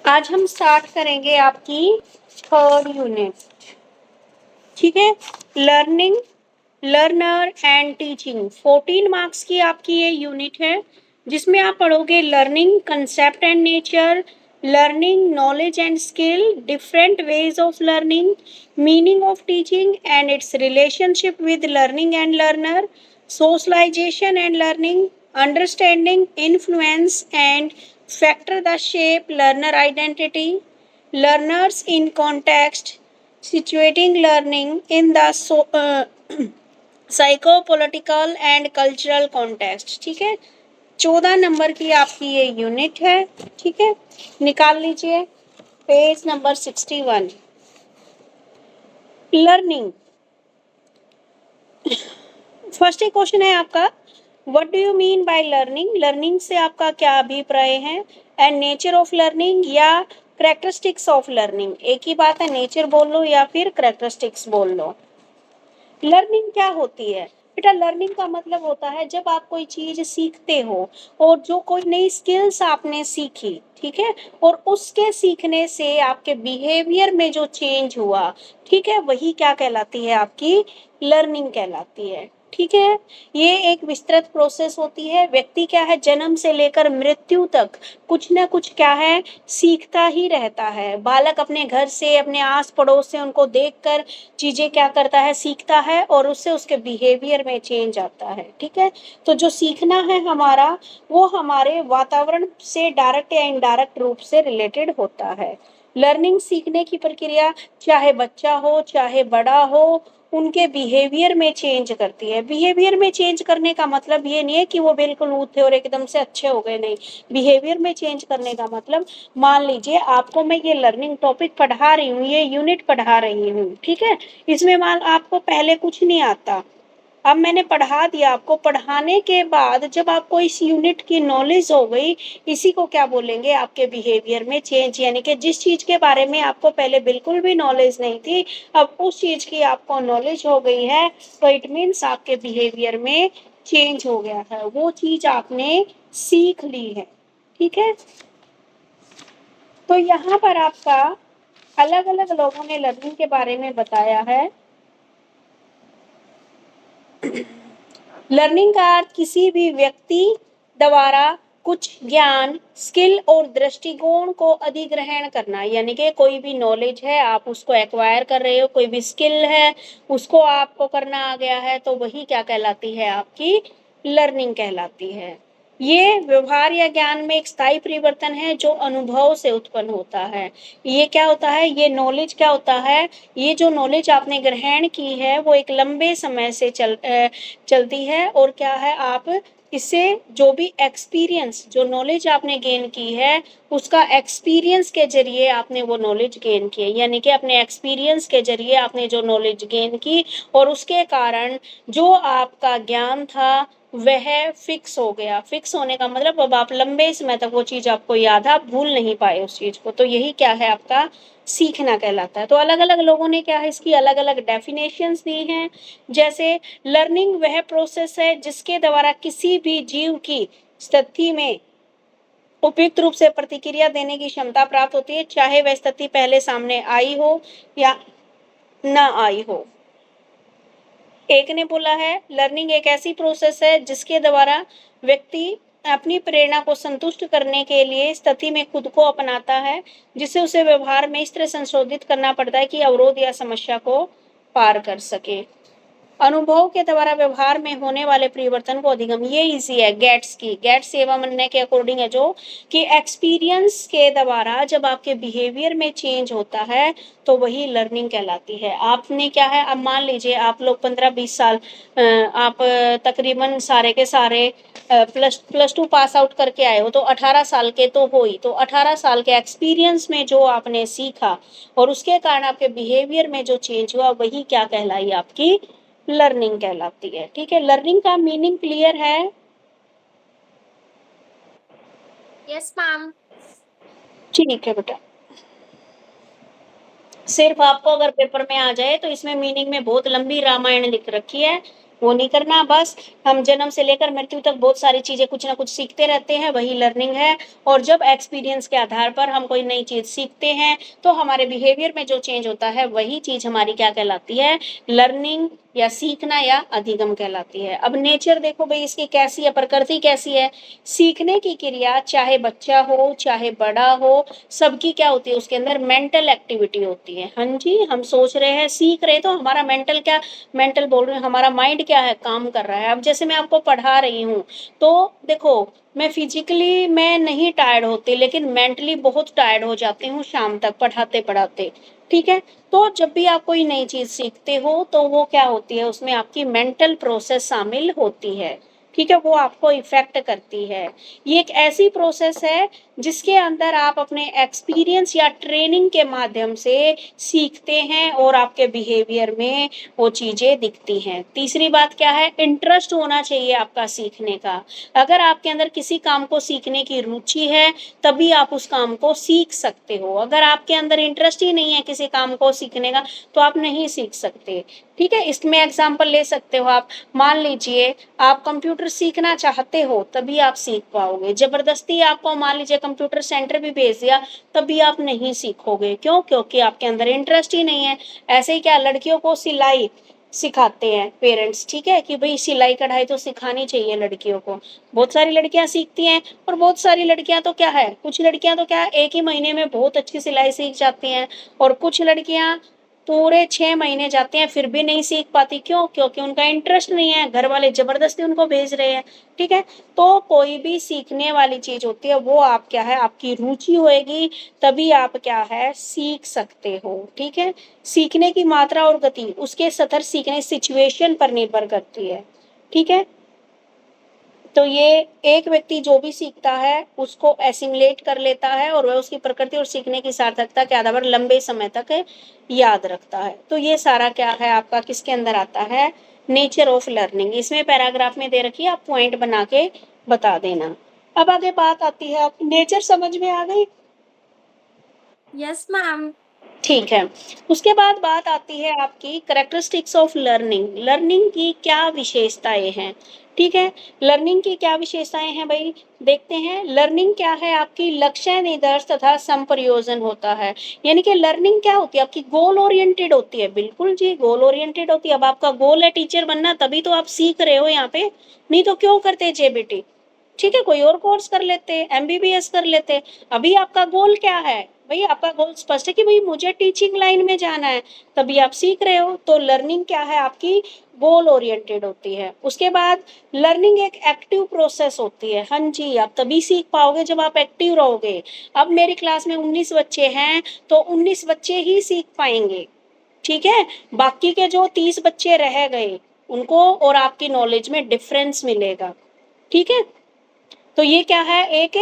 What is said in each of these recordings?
आज हम स्टार्ट करेंगे आपकी थर्ड यूनिट। ठीक है, learning, learner and teaching. 14 marks की आपकी ये यूनिट है जिसमें आप पढ़ोगे learning concept and nature, learning knowledge and skill, different ways of learning, meaning of teaching and it's relationship with learning and learner, socialization and learning, understanding influence and factor the shape learner identity, learners in context, situating learning in the psycho-political and cultural context। ठीक है, 14 number की आपकी ये unit है। ठीक है, निकाल लीजिए पेज नंबर 61। लर्निंग, फर्स्ट एक क्वेश्चन है आपका, what do you mean by learning? Learning से आपका क्या अभिप्राय है? एंड नेचर ऑफ लर्निंग या कैरेक्टरिस्टिक्स ऑफ लर्निंग, एक ही बात है, नेचर बोल लो या फिर कैरेक्टरिस्टिक्स बोल लो। लर्निंग क्या होती है बेटा? लर्निंग का मतलब होता है जब आप कोई चीज सीखते हो और जो कोई नई स्किल्स आपने सीखी, ठीक है, और उसके सीखने से आपके बिहेवियर में जो चेंज हुआ, ठीक है, वही क्या कहलाती है? आपकी लर्निंग कहलाती है। ठीक है, ये एक विस्तृत प्रोसेस होती है। व्यक्ति क्या है, जन्म से लेकर मृत्यु तक कुछ ना कुछ क्या है, सीखता ही रहता है। बालक अपने घर से, अपने आस पड़ोस से उनको देखकर चीजें क्या करता है, सीखता है, और उससे उसके बिहेवियर में चेंज आता है। ठीक है, तो जो सीखना है हमारा, वो हमारे वातावरण से डायरेक्ट या इनडायरेक्ट रूप से रिलेटेड होता है। लर्निंग, सीखने की प्रक्रिया, चाहे बच्चा हो चाहे बड़ा हो, उनके बिहेवियर में चेंज करती है। बिहेवियर में चेंज करने का मतलब ये नहीं है कि वो बिल्कुल ऊँट थे और एकदम से अच्छे हो गए, नहीं। बिहेवियर में चेंज करने का मतलब, मान लीजिए आपको मैं ये लर्निंग टॉपिक पढ़ा रही हूँ, ये यूनिट पढ़ा रही हूँ, ठीक है, इसमें मान आपको पहले कुछ नहीं आता, अब मैंने पढ़ा दिया आपको। पढ़ाने के बाद जब आपको इस यूनिट की नॉलेज हो गई, इसी को क्या बोलेंगे, आपके बिहेवियर में चेंज। यानी कि जिस चीज के बारे में आपको पहले बिल्कुल भी नॉलेज नहीं थी, अब उस चीज की आपको नॉलेज हो गई है, तो इट मीन्स आपके बिहेवियर में चेंज हो गया है, वो चीज आपने सीख ली है। ठीक है, तो यहाँ पर आपका अलग अलग लोगों ने लर्निंग के बारे में बताया है। लर्निंग का अर्थ किसी भी व्यक्ति द्वारा कुछ ज्ञान, स्किल और दृष्टिकोण को अधिग्रहण करना। यानी कि कोई भी नॉलेज है, आप उसको एक्वायर कर रहे हो, कोई भी स्किल है उसको आपको करना आ गया है, तो वही क्या कहलाती है, आपकी लर्निंग कहलाती है। ये व्यवहार या ज्ञान में एक स्थायी परिवर्तन है जो अनुभव से उत्पन्न होता है। ये क्या होता है, ये नॉलेज क्या होता है, ये जो नॉलेज आपने ग्रहण की है वो एक लंबे समय से चलती है, और क्या है, आप इससे जो भी एक्सपीरियंस, जो नॉलेज आपने गेन की है, उसका एक्सपीरियंस के जरिए आपने वो नॉलेज गेन की है। यानी कि अपने एक्सपीरियंस के जरिए आपने जो नॉलेज गेन की, और उसके कारण जो आपका ज्ञान था वह फिक्स हो गया। फिक्स होने का मतलब अब आप लंबे समय तक वो चीज आपको याद है, आप भूल नहीं पाए उस चीज को, तो यही क्या है, आपका सीखना कहलाता है। तो अलग अलग लोगों ने क्या है, इसकी अलग अलग डेफिनेशंस दी हैं। जैसे लर्निंग वह प्रोसेस है जिसके द्वारा किसी भी जीव की स्थिति में उपयुक्त रूप से प्रतिक्रिया देने की क्षमता प्राप्त होती है, चाहे वह स्थिति पहले सामने आई हो या ना आई हो। एक ने बोला है लर्निंग एक ऐसी प्रोसेस है जिसके द्वारा व्यक्ति अपनी प्रेरणा को संतुष्ट करने के लिए स्थिति में खुद को अपनाता है, जिससे उसे व्यवहार में इस तरह संशोधित करना पड़ता है कि अवरोध या समस्या को पार कर सके। अनुभव के द्वारा व्यवहार में होने वाले परिवर्तन को अधिगम, ये इजी है। गेट्स की, गेट्स सेवा मनने के अकॉर्डिंग है जो कि एक्सपीरियंस के द्वारा जब आपके बिहेवियर में चेंज होता है तो वही लर्निंग कहलाती है। आपने क्या है, अब मान लीजिए आप लोग 15-20 साल आप तकरीबन सारे के सारे प्लस टू पास आउट करके आए हो, तो 18 साल के तो हो ही, तो 18 साल के एक्सपीरियंस में जो आपने सीखा और उसके कारण आपके बिहेवियर में जो चेंज हुआ, वही क्या कहलाई, आपकी लर्निंग कहलाती है। ठीक है, लर्निंग का मीनिंग क्लियर है? Yes ma'am. ठीक है बेटा, सिर्फ आपको अगर पेपर में आ जाए तो इसमें मीनिंग में बहुत लंबी रामायण लिख रखी है, वो नहीं करना। बस हम जन्म से लेकर मृत्यु तक बहुत सारी चीजें कुछ ना कुछ सीखते रहते हैं, वही लर्निंग है। और जब एक्सपीरियंस के आधार पर हम कोई नई चीज सीखते हैं तो हमारे बिहेवियर में जो चेंज होता है वही चीज हमारी क्या कहलाती है, लर्निंग या सीखना या अधिगम कहलाती है। अब नेचर देखो भाई इसकी कैसी है, प्रकृति कैसी है। सीखने की क्रिया चाहे बच्चा हो चाहे बड़ा हो, सबकी क्या होती है, उसके अंदर मेंटल एक्टिविटी होती है। हाँ जी, हम सोच रहे हैं सीख रहे हैं तो हमारा मेंटल क्या, मेंटल बोल रहे हैं, हमारा माइंड क्या है, काम कर रहा है। अब जैसे मैं आपको पढ़ा रही हूँ तो देखो मैं फिजिकली मैं नहीं टायर्ड होती लेकिन मेंटली बहुत टायर्ड हो जाती हूँ शाम तक पढ़ाते पढ़ाते। ठीक है, तो जब भी आप कोई नई चीज सीखते हो तो वो क्या होती है, उसमें आपकी मेंटल प्रोसेस शामिल होती है। ठीक है, वो आपको इफेक्ट करती है। ये एक ऐसी प्रोसेस है जिसके अंदर आप अपने एक्सपीरियंस या ट्रेनिंग के माध्यम से सीखते हैं और आपके बिहेवियर में वो चीजें दिखती हैं। तीसरी बात क्या है, इंटरेस्ट होना चाहिए आपका सीखने का। अगर आपके अंदर किसी काम को सीखने की रुचि है तभी आप उस काम को सीख सकते हो। अगर आपके अंदर इंटरेस्ट ही नहीं है किसी काम को सीखने का तो आप नहीं सीख सकते। ठीक है, इसमें एग्जाम्पल ले सकते हो आप। मान लीजिए आप कंप्यूटर सीखना चाहते हो तभी आप सीख पाओगे। जबरदस्ती आपको मान लीजिए कंप्यूटर सेंटर भी भेज दिया तभी आप नहीं सीखोगे। क्यों? क्योंकि आपके अंदर इंटरेस्ट ही नहीं है। ऐसे ही क्या, लड़कियों को सिलाई सिखाते हैं पेरेंट्स, ठीक है, कि भाई सिलाई कढ़ाई तो सिखानी चाहिए लड़कियों को। बहुत सारी लड़कियां सीखती हैं और बहुत सारी लड़कियां तो क्या है, कुछ लड़कियां तो क्या है, एक ही महीने में बहुत अच्छी सिलाई सीख जाती हैं और कुछ लड़कियां पूरे 6 महीने जाती हैं फिर भी नहीं सीख पाती। क्यों? क्योंकि उनका इंटरेस्ट नहीं है, घर वाले जबरदस्ती उनको भेज रहे हैं। ठीक है, तो कोई भी सीखने वाली चीज होती है वो आप क्या है, आपकी रुचि होएगी तभी आप क्या है, सीख सकते हो। ठीक है, सीखने की मात्रा और गति उसके सतर सीखने सिचुएशन पर निर्भर करती है। ठीक है, तो ये एक व्यक्ति जो भी सीखता है उसको एसिमुलेट कर लेता है और वह उसकी प्रकृति और सीखने की सार्थकता के आधार पर लंबे समय तक याद रखता है। तो ये सारा क्या है आपका किसके अंदर आता है, नेचर ऑफ लर्निंग। इसमें पैराग्राफ में दे रखी है, आप पॉइंट बना के बता देना। अब आगे बात आती है, आप नेचर समझ में आ गई? Yes, ma'am. ठीक है, उसके बाद बात आती है आपकी करेक्टरिस्टिक्स ऑफ लर्निंग। लर्निंग की क्या विशेषताएं हैं? ठीक है, लर्निंग की क्या विशेषताएं हैं भाई, देखते हैं। लर्निंग क्या है, आपकी लक्ष्य निर्देश तथा संप्रयोजन होता है। यानी कि लर्निंग क्या होती है, आपकी गोल ओरिएंटेड होती है। बिल्कुल जी, गोल ओरिएंटेड होती है। अब आपका गोल है टीचर बनना तभी तो आप सीख रहे हो यहाँ पे, नहीं तो क्यों करते जेबीटी। ठीक है, कोई और कोर्स कर लेते, एमबीबीएस कर लेते। अभी आपका गोल क्या है भाई, आपका गोल स्पष्ट है कि भाई मुझे टीचिंग लाइन में जाना है, तभी आप सीख रहे हो। तो लर्निंग क्या है आपकी, गोल ओरिएंटेड होती है। उसके बाद लर्निंग एक एक्टिव प्रोसेस होती है। हाँ जी, आप तभी सीख पाओगे जब आप एक्टिव रहोगे। अब मेरी क्लास में 19 बच्चे हैं तो 19 बच्चे ही सीख पाएंगे। ठीक है, बाकी के जो 30 बच्चे रह गए उनको और आपकी नॉलेज में डिफरेंस मिलेगा। ठीक है, तो ये क्या है, एक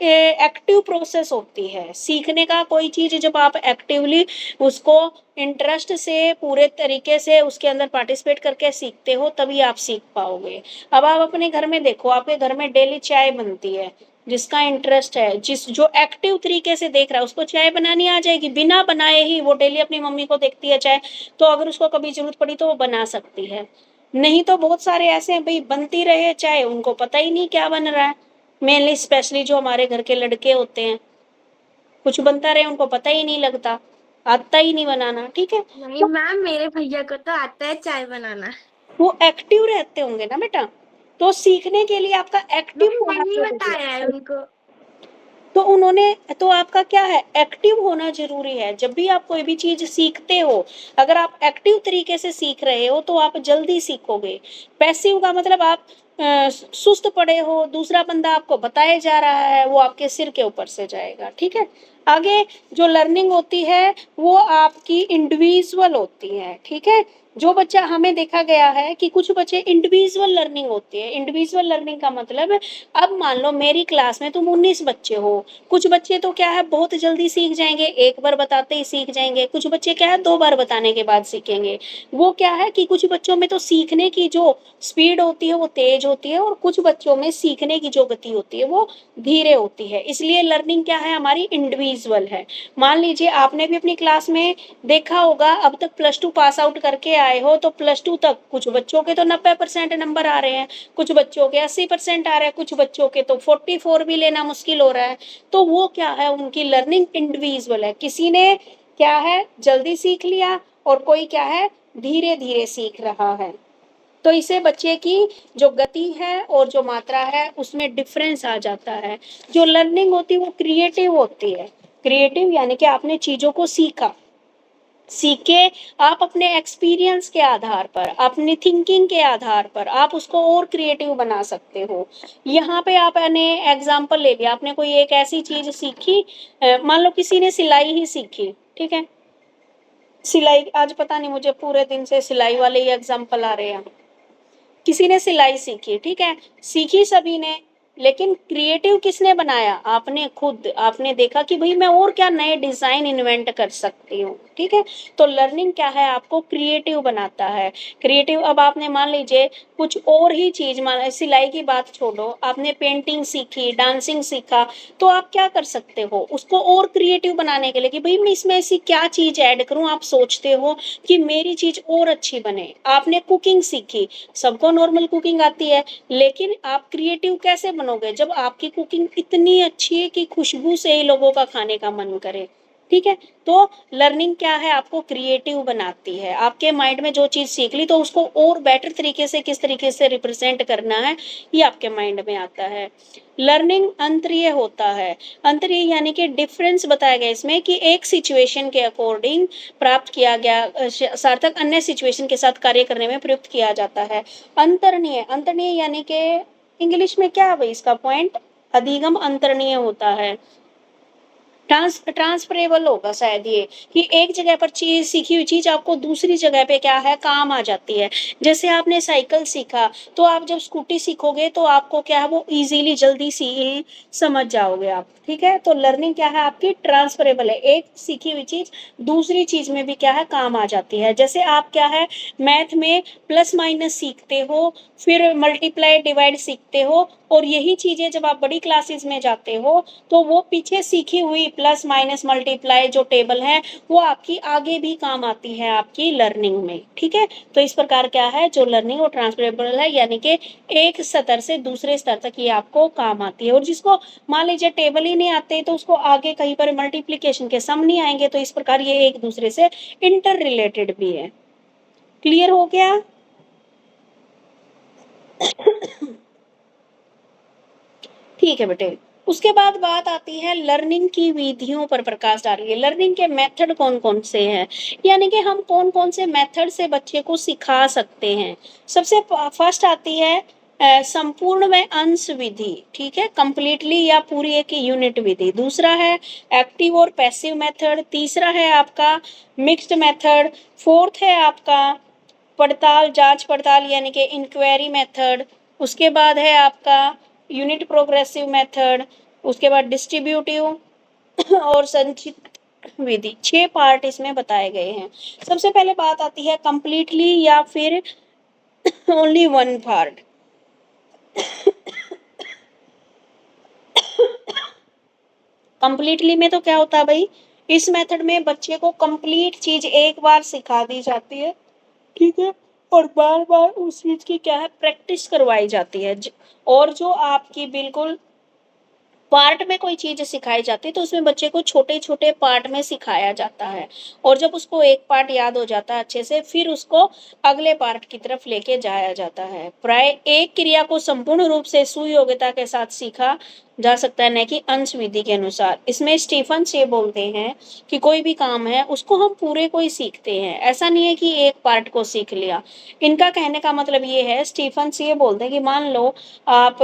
एक्टिव प्रोसेस होती है सीखने का। कोई चीज जब आप एक्टिवली उसको इंटरेस्ट से पूरे तरीके से उसके अंदर पार्टिसिपेट करके सीखते हो तभी आप सीख पाओगे। अब आप अपने घर में देखो, आपके घर में डेली चाय बनती है, जिसका इंटरेस्ट है, जिस जो एक्टिव तरीके से देख रहा है उसको चाय बनानी आ जाएगी। बिना बनाए ही वो डेली अपनी मम्मी को देखती है चाय, तो अगर उसको कभी जरूरत पड़ी तो वो बना सकती है। नहीं तो बहुत सारे ऐसे हैं भाई, बनती रहे चाहे, उनको पता ही नहीं क्या बन रहा है। मेनली स्पेशली जो हमारे घर के लड़के होते हैं, कुछ बनता रहे उनको पता ही नहीं लगता, आता ही नहीं बनाना। ठीक है, नहीं तो मैम, मेरे भैया को तो आता है चाय बनाना। वो एक्टिव रहते होंगे ना बेटा, तो सीखने के लिए आपका एक्टिव नहीं, होना नहीं जरूरी बताया है है। उनको। तो उन्होंने, तो आपका क्या है, एक्टिव होना जरूरी है। जब भी आप कोई भी चीज सीखते हो, अगर आप एक्टिव तरीके से सीख रहे हो तो आप जल्दी सीखोगे। पैसिव का मतलब आप सुस्त पड़े हो, दूसरा बंदा आपको बताया जा रहा है, वो आपके सिर के ऊपर से जाएगा। ठीक है, आगे जो लर्निंग होती है वो आपकी इंडिविजुअल होती है। ठीक है, जो बच्चा, हमें देखा गया है कि कुछ बच्चे इंडिविजुअल लर्निंग होती है। इंडिविजुअल लर्निंग का मतलब, अब मान लो मेरी क्लास में तुम 19 बच्चे हो, कुछ बच्चे तो क्या है बहुत जल्दी सीख जाएंगे, एक बार बताते ही सीख जाएंगे। कुछ बच्चे क्या है 2 बार बताने के बाद सीखेंगे। वो क्या है कि कुछ बच्चों में तो सीखने की जो स्पीड होती है वो तेज होती है और कुछ बच्चों में सीखने की जो गति होती है वो धीरे होती है। इसलिए लर्निंग क्या है हमारी, इंडिविजुअल इंडिविजुअल है। मान लीजिए आपने भी अपनी क्लास में देखा होगा, अब तक +2 पास आउट करके आए हो, तो +2 तक कुछ बच्चों के तो 90% नंबर आ रहे हैं, कुछ बच्चों के 80% आ रहे हैं, कुछ बच्चों के तो 44 भी लेना मुश्किल हो रहा है। तो वो क्या है, उनकी लर्निंग इंडिविजुअल है। किसी ने क्या है जल्दी सीख लिया और कोई क्या है धीरे धीरे सीख रहा है। तो इसे बच्चे की जो गति है और जो मात्रा है उसमें डिफरेंस आ जाता है। जो लर्निंग होती है वो क्रिएटिव होती है। क्रिएटिव यानी कि आपने चीजों को सीखे आप अपने एक्सपीरियंस के आधार पर, अपनी थिंकिंग के आधार पर आप उसको और क्रिएटिव बना सकते हो। यहाँ पे आपने एग्जाम्पल ले लिया, आपने कोई एक ऐसी चीज सीखी, मान लो किसी ने सिलाई ही सीखी, ठीक है। सिलाई, आज पता नहीं मुझे पूरे दिन से सिलाई वाले ही एग्जाम्पल आ रहे हैं। किसी ने सिलाई सीखी, ठीक है, सीखी सभी ने, लेकिन क्रिएटिव किसने बनाया, आपने खुद। आपने देखा कि भाई मैं और क्या नए डिजाइन इन्वेंट कर सकती हूँ, ठीक है। तो लर्निंग क्या है, आपको क्रिएटिव बनाता है। क्रिएटिव, अब आपने मान लीजिए कुछ और ही चीज, मान सिलाई की बात छोड़ो, आपने पेंटिंग सीखी, डांसिंग सीखा, तो आप क्या कर सकते हो उसको और क्रिएटिव बनाने के लिए कि भाई मैं इसमें ऐसी क्या चीज ऐड करूं, आप सोचते हो कि मेरी चीज और अच्छी बने। आपने कुकिंग सीखी, सबको नॉर्मल कुकिंग आती है, लेकिन आप क्रिएटिव कैसे बनोगे जब आपकी कुकिंग इतनी अच्छी है कि खुशबू से ही लोगों का खाने का मन करे, ठीक है। तो लर्निंग क्या है, आपको क्रिएटिव बनाती है। आपके माइंड में जो चीज सीख ली तो उसको और बेटर तरीके से किस तरीके से रिप्रेजेंट करना है ये आपके माइंड में आता है। लर्निंग अंतरीय होता है। अंतरीय यानी कि डिफरेंस बताया गया इसमें कि एक सिचुएशन के अकॉर्डिंग प्राप्त किया गया सार्थक अन्य सिचुएशन के साथ कार्य करने में प्रयुक्त किया जाता है। अंतरणीय, अंतरणीय यानी कि इंग्लिश में क्या है भाई इसका पॉइंट, अधिगम अंतरणीय होता है। ट्रांसफरेबल होगा शायद ये, कि एक जगह पर चीज सीखी हुई चीज आपको दूसरी जगह पे क्या है काम आ जाती है। जैसे आपने साइकिल सीखा, तो आप जब स्कूटी सीखोगे तो आपको क्या है वो इजीली जल्दी सी समझ जाओगे आप, ठीक है। तो लर्निंग क्या है आपकी ट्रांसफरेबल है, एक सीखी हुई चीज दूसरी चीज में भी क्या है काम आ जाती है। जैसे आप क्या है मैथ में प्लस माइनस सीखते हो, फिर मल्टीप्लाई डिवाइड सीखते हो, और यही चीजें जब आप बड़ी क्लासेस में जाते हो तो वो पीछे सीखी हुई प्लस माइनस मल्टीप्लाई जो टेबल है वो आपकी आगे भी काम आती है आपकी लर्निंग में, ठीक है। तो इस प्रकार क्या है जो लर्निंग वो ट्रांसफरेबल है, यानी कि एक स्तर से दूसरे स्तर तक ये आपको काम आती है। और जिसको मान लीजिए टेबल ही नहीं आते तो उसको आगे कहीं पर मल्टीप्लीकेशन के सम नहीं आएंगे, तो इस प्रकार ये एक दूसरे से इंटर रिलेटेड भी है। क्लियर हो गया? ठीक है बेटे। उसके बाद बात आती है लर्निंग की विधियों पर प्रकाश डालिए। लर्निंग के मेथड कौन कौन से हैं, यानी कि हम कौन कौन से मेथड से बच्चे को सिखा सकते हैं। सबसे फर्स्ट आती है संपूर्ण में अंश विधि, ठीक है, कंप्लीटली या पूरी एक यूनिट विधि। दूसरा है एक्टिव और पैसिव मेथड। तीसरा है आपका मिक्स्ड मेथड। फोर्थ है आपका पड़ताल, जांच पड़ताल यानी कि इंक्वायरी मेथड। उसके बाद है आपका यूनिट प्रोग्रेसिव मेथड। उसके बाद डिस्ट्रीब्यूटिव और संचित विधि। 6 पार्ट इसमें बताए गए हैं। सबसे पहले बात आती है कंप्लीटली या फिर ओनली वन पार्ट। कंप्लीटली में तो क्या होता है भाई, इस मेथड में बच्चे को कंप्लीट चीज एक बार सिखा दी जाती है, ठीक है, और बार बार उस चीज की क्या है प्रैक्टिस करवाई जाती है। और जो आपकी बिल्कुल पार्ट में कोई चीज सिखाई जाती है तो उसमें बच्चे को छोटे छोटे पार्ट में सिखाया जाता है, और जब उसको एक पार्ट याद हो जाता है अच्छे से फिर उसको अगले पार्ट की तरफ लेके जाया जाता है। प्राय एक क्रिया को संपूर्ण रूप से सुयोग्यता के साथ सीखा जा सकता है, न कि अंश विधि के अनुसार। इसमें स्टीफन ये बोलते हैं कि कोई भी काम है उसको हम पूरे को ही सीखते हैं, ऐसा नहीं है कि एक पार्ट को सीख लिया। इनका कहने का मतलब ये है, स्टीफन ये बोलते हैं कि मान लो आप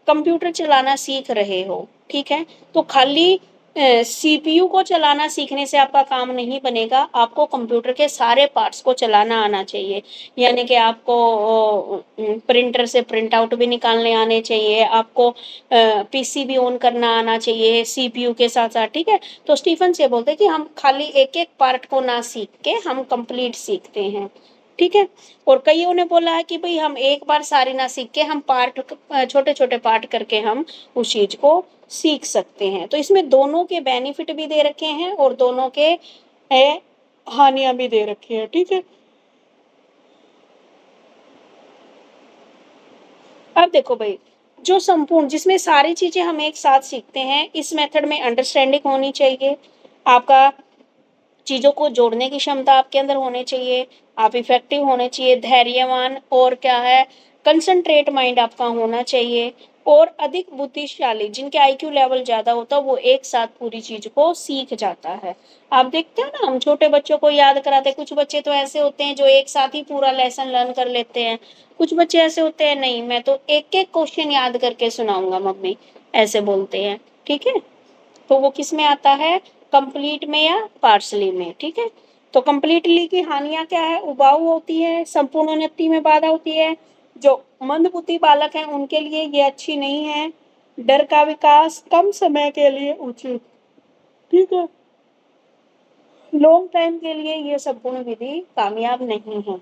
कंप्यूटर चलाना सीख रहे हो, ठीक है, तो खाली सीपीयू को चलाना सीखने से आपका काम नहीं बनेगा, आपको कंप्यूटर के सारे पार्ट्स को चलाना आना चाहिए। यानी कि आपको प्रिंटर से प्रिंट आउट भी निकालने आने चाहिए, आपको पीसी भी ऑन करना आना चाहिए सीपीयू के साथ साथ, ठीक है। तो स्टीफन से बोलते हैं कि हम खाली एक एक पार्ट को ना सीख के हम कंप्लीट सीखते हैं, ठीक है। और कईयों ने बोला है कि भाई हम एक बार सारी ना सीख के हम पार्ट छोटे छोटे पार्ट करके हम उस चीज को सीख सकते हैं। तो इसमें दोनों के बेनिफिट भी दे रखे हैं और दोनों के हानियां भी दे रखी है। ठीक है, अब देखो भाई, जो संपूर्ण जिसमें सारी चीजें हम एक साथ सीखते हैं, इस मेथड में अंडरस्टैंडिंग होनी चाहिए, आपका चीजों को जोड़ने की क्षमता आपके अंदर होनी चाहिए, आप इफेक्टिव होने चाहिए, धैर्यवान और क्या है, कंसंट्रेट माइंड आपका होना चाहिए, और अधिक बुद्धिशाली जिनके आईक्यू लेवल ज्यादा होता है वो एक साथ पूरी चीज को सीख जाता है। आप देखते हो ना, हम छोटे बच्चों को याद कराते हैं, कुछ बच्चे तो ऐसे होते हैं जो एक साथ ही पूरा लेसन लर्न कर लेते हैं, कुछ बच्चे ऐसे होते हैं नहीं मैं तो एक एक क्वेश्चन याद करके सुनाऊंगा मम्मी, ऐसे बोलते हैं। ठीक है, तो वो किस में आता है, कंप्लीट में या पार्सली में। ठीक है, तो कंप्लीटली की हानियां क्या है, उबाऊ होती है, संपूर्णोन्नति में बाधा होती है, जो मंदबुद्धि बालक हैं उनके लिए ये अच्छी नहीं है, डर का विकास कम समय के लिए उचित। ठीक है, लॉन्ग टाइम के लिए ये संपूर्ण विधि कामयाब नहीं है।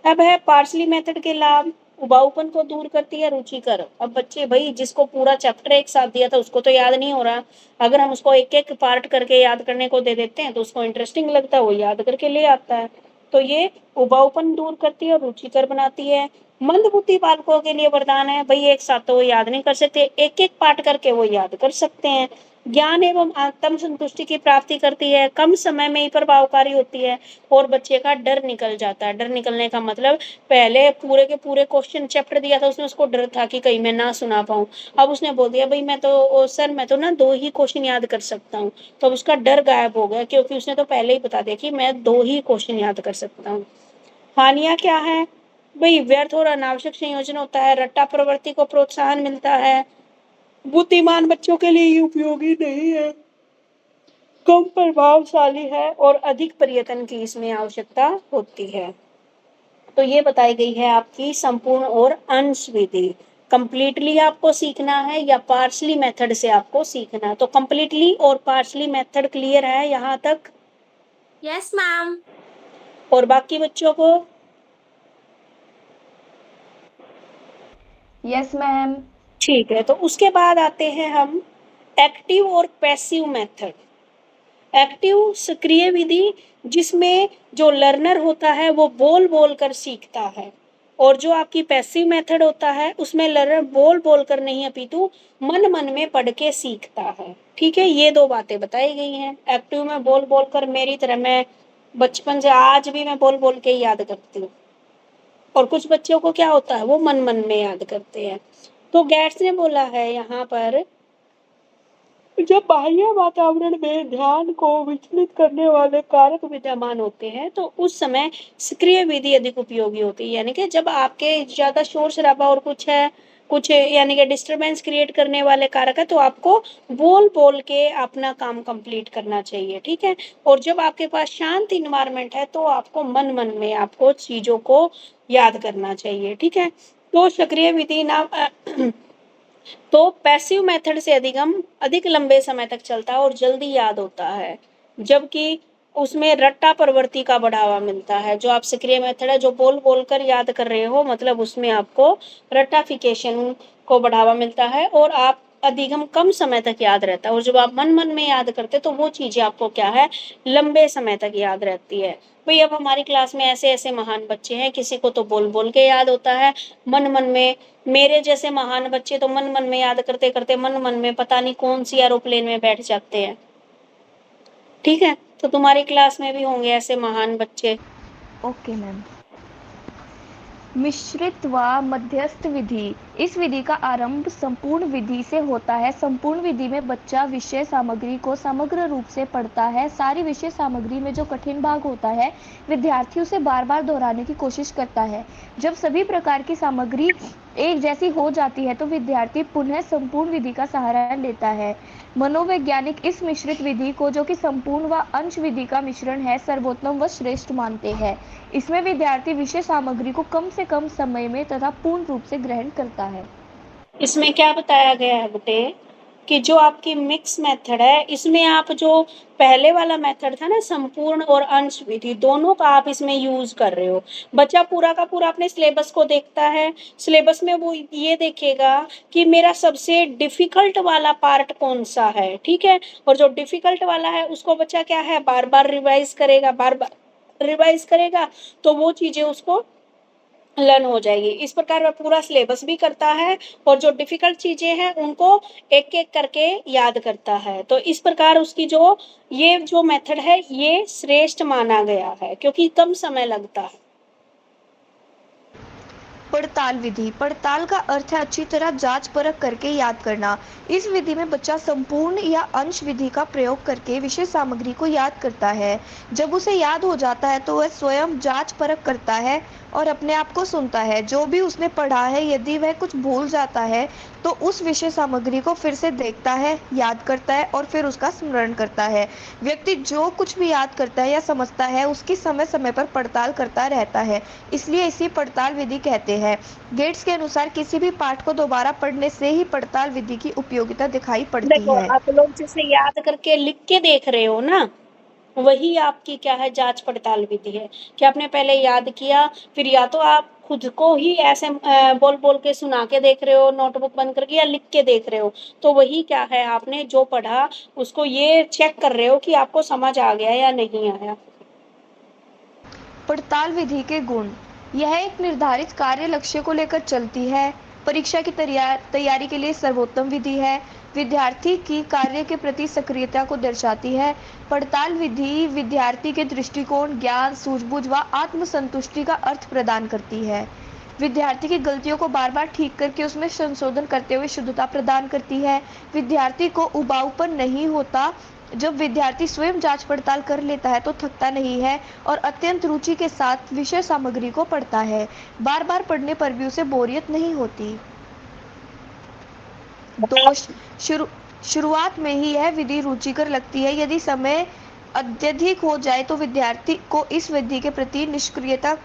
अब है पार्सली मेथड के लाभ, उबाऊपन को दूर करती है, रुचिकर। अब बच्चे भाई जिसको पूरा चैप्टर एक साथ दिया था उसको तो याद नहीं हो रहा, अगर हम उसको एक एक पार्ट करके याद करने को दे देते हैं तो उसको इंटरेस्टिंग लगता है, वो याद करके ले आता है। तो ये उबाऊपन दूर करती है और रुचिकर बनाती है। मंदबुद्धि बालकों के लिए वरदान है, भाई एक साथ तो वो याद नहीं कर सकते, एक एक पार्ट करके वो याद कर सकते हैं। ज्ञान एवं आत्म संतुष्टि की प्राप्ति करती है, कम समय में ही प्रभावकारी होती है, और बच्चे का डर निकल जाता है। डर निकलने का मतलब, पहले पूरे के पूरे क्वेश्चन चैप्टर दिया था उसमें, उसको डर था कि कहीं मैं ना सुना पाऊं, अब उसने बोल दिया भाई मैं तो सर मैं तो ना 2 ही क्वेश्चन याद कर सकता हूँ, तो अब उसका डर गायब हो गया, क्योंकि उसने तो पहले ही बता दिया कि मैं 2 ही क्वेश्चन याद कर सकता हूँ। हानियां क्या है, भाई व्यर्थ और अनावश्यक संयोजन होता है, रट्टा प्रवृत्ति को प्रोत्साहन मिलता है, बुद्धिमान बच्चों के लिए ये उपयोगी नहीं है, कम प्रभावशाली है, और अधिक प्रयत्न की इसमें आवश्यकता होती है। तो ये बताई गई है आपकी संपूर्ण और अंश विधि। कंप्लीटली आपको सीखना है या पार्शली मेथड से आपको सीखना है, तो कंप्लीटली और पार्शली मेथड क्लियर है यहाँ तक, यस मैम। और बाकी बच्चों को? Yes ma'am. ठीक है, तो उसके बाद आते हैं हम एक्टिव और पैसिव मेथड। एक्टिव सक्रिय विधि, जिसमें जो लर्नर होता है वो बोल बोल कर सीखता है, और जो आपकी पैसिव मेथड होता है उसमें लर्नर बोल बोल कर नहीं अपितु मन मन में पढ़ के सीखता है। ठीक है, ये 2 बातें बताई गई हैं। एक्टिव में बोल बोल कर, मेरी तरह मैं बचपन से आज भी मैं बोल बोल के याद करती हूँ, और कुछ बच्चों को क्या होता है वो मन मन में याद करते हैं। तो गेट्स ने बोला है यहाँ पर, जब बाह्य वातावरण में ध्यान को विचलित करने वाले कारक विद्यमान होते हैं तो उस समय सक्रिय विधि अधिक उपयोगी होती है। यानी कि जब आपके ज्यादा शोर शराबा और कुछ यानी कि डिस्टरबेंस क्रिएट करने वाले कारक है, तो आपको बोल बोल के अपना काम कंप्लीट करना चाहिए। ठीक है, और जब आपके पास शांत इन्वायरमेंट है तो आपको मन मन में आपको चीजों को याद करना चाहिए। ठीक है, तो सक्रिय विधि ना तो पैसिव मेथड से अधिक लंबे समय तक चलता है और जल्दी याद होता है, जबकि उसमें रट्टा प्रवृत्ति का बढ़ावा मिलता है। जो आप सक्रिय मेथड है, जो बोल बोल कर याद कर रहे हो, मतलब उसमें आपको रट्टाफिकेशन को बढ़ावा मिलता है और आप अधिगम कम समय तक याद रहता है, और जब आप मन मन में याद करते तो वो चीजें आपको क्या है, लंबे समय तक याद रहती है। भाई अब हमारी क्लास में ऐसे ऐसे महान बच्चे हैं, किसी को तो बोल बोल के याद होता है, मन मन में, मेरे जैसे महान बच्चे तो मन मन में याद करते करते मन मन में पता नहीं कौन सी एरोप्लेन में बैठ जाते हैं। ठीक है, तो तुम्हारी क्लास में भी होंगे ऐसे महान बच्चे। Okay ma'am. मिश्रित व मध्यस्थ विधि। इस विधि का आरंभ संपूर्ण विधि से होता है। संपूर्ण विधि में बच्चा विषय सामग्री को समग्र रूप से पढ़ता है। सारी विषय सामग्री में जो कठिन भाग होता है विद्यार्थी उसे बार बार दोहराने की कोशिश करता है। जब सभी प्रकार की सामग्री एक जैसी हो जाती है तो विद्यार्थी पुनः संपूर्ण विधि का सहारा लेता है। मनोवैज्ञानिक इस मिश्रित विधि को, जो कि संपूर्ण व अंश विधि का मिश्रण है, सर्वोत्तम व श्रेष्ठ मानते हैं। इसमें विद्यार्थी विषय सामग्री को कम से कम समय में तथा पूर्ण रूप से ग्रहण करता है। इसमें क्या बताया गया है बेटे, कि जो आपकी मिक्स मेथड है इसमें आप जो पहले वाला मेथड था ना संपूर्ण और अंश विधि दोनों का आप इसमें यूज कर रहे हो। बच्चा पूरा का पूरा अपने सिलेबस को देखता है, सिलेबस में वो ये देखेगा कि मेरा सबसे डिफिकल्ट वाला पार्ट कौन सा है, ठीक है, और जो डिफिकल्ट वाला है उसको बच्चा क्या है बार बार रिवाइज करेगा, बार बार रिवाइज करेगा तो वो चीजें उसको लर्न हो जाएगी। इस प्रकार वह पूरा सिलेबस भी करता है और जो डिफिकल्ट चीजें हैं उनको एक एक करके याद करता है। तो इस प्रकार उसकी जो ये जो मेथड है ये श्रेष्ठ माना गया है क्योंकि कम समय लगता है। पड़ताल विधि। पड़ताल का अर्थ है अच्छी तरह जांच परख करके याद करना। इस विधि में बच्चा संपूर्ण या अंश विधि का प्रयोग करके विषय सामग्री को याद करता है। जब उसे याद हो जाता है तो वह स्वयं जांच परख करता है और अपने आप को सुनता है। जो भी उसने पढ़ा है यदि वह कुछ भूल जाता है तो उस विषय सामग्री को फिर से देखता है, याद करता है और फिर उसका स्मरण करता है। व्यक्ति जो कुछ भी याद करता है या समझता है उसकी समय समय पर पड़ताल करता रहता है, इसलिए इसी पड़ताल विधि कहते हैं। गेट्स के अनुसार किसी भी पाठ को दोबारा पढ़ने से ही पड़ताल विधि की उपयोगिता दिखाई पड़ती देखो है। आप लोग जैसे याद करके लिख के देख रहे हो ना, वही आपकी क्या है जांच पड़ताल विधि है कि आपने पहले याद किया, फिर या तो आप खुद को ही ऐसे बोल बोल के सुना के देख रहे हो नोटबुक बंद करके या लिख के देख रहे हो, तो वही क्या है आपने जो पढ़ा उसको ये चेक कर रहे हो कि आपको समझ आ गया या नहीं आया। पड़ताल विधि के गुण। यह एक निर्धारित कार्य लक्ष्य को लेकर चलती है। परीक्षा की तैयारी के लिए सर्वोत्तम विधि है। विद्यार्थी की कार्य के प्रति सक्रियता को दर्शाती है। पड़ताल विधि विद्यार्थी के दृष्टिकोण, ज्ञान, सूझबूझ व आत्मसंतुष्टि का अर्थ प्रदान करती है। विद्यार्थी की गलतियों को बार बार ठीक करके उसमें संशोधन करते हुए शुद्धता प्रदान करती है। विद्यार्थी को उबाऊपन नहीं होता। जब विद्यार्थी स्वयं जांच पड़ताल कर लेता है तो थकता नहीं है और अत्यंत रुचि के साथ विषय सामग्री को पढ़ता है। बार बार पढ़ने पर भी उसे बोरियत नहीं होती। दोष। शुरुआत में ही यह विधि रुचिकर लगती है। यदि समय अत्यधिक हो जाए तो विद्यार्थी को इस विधि के प्रति निष्क्रियता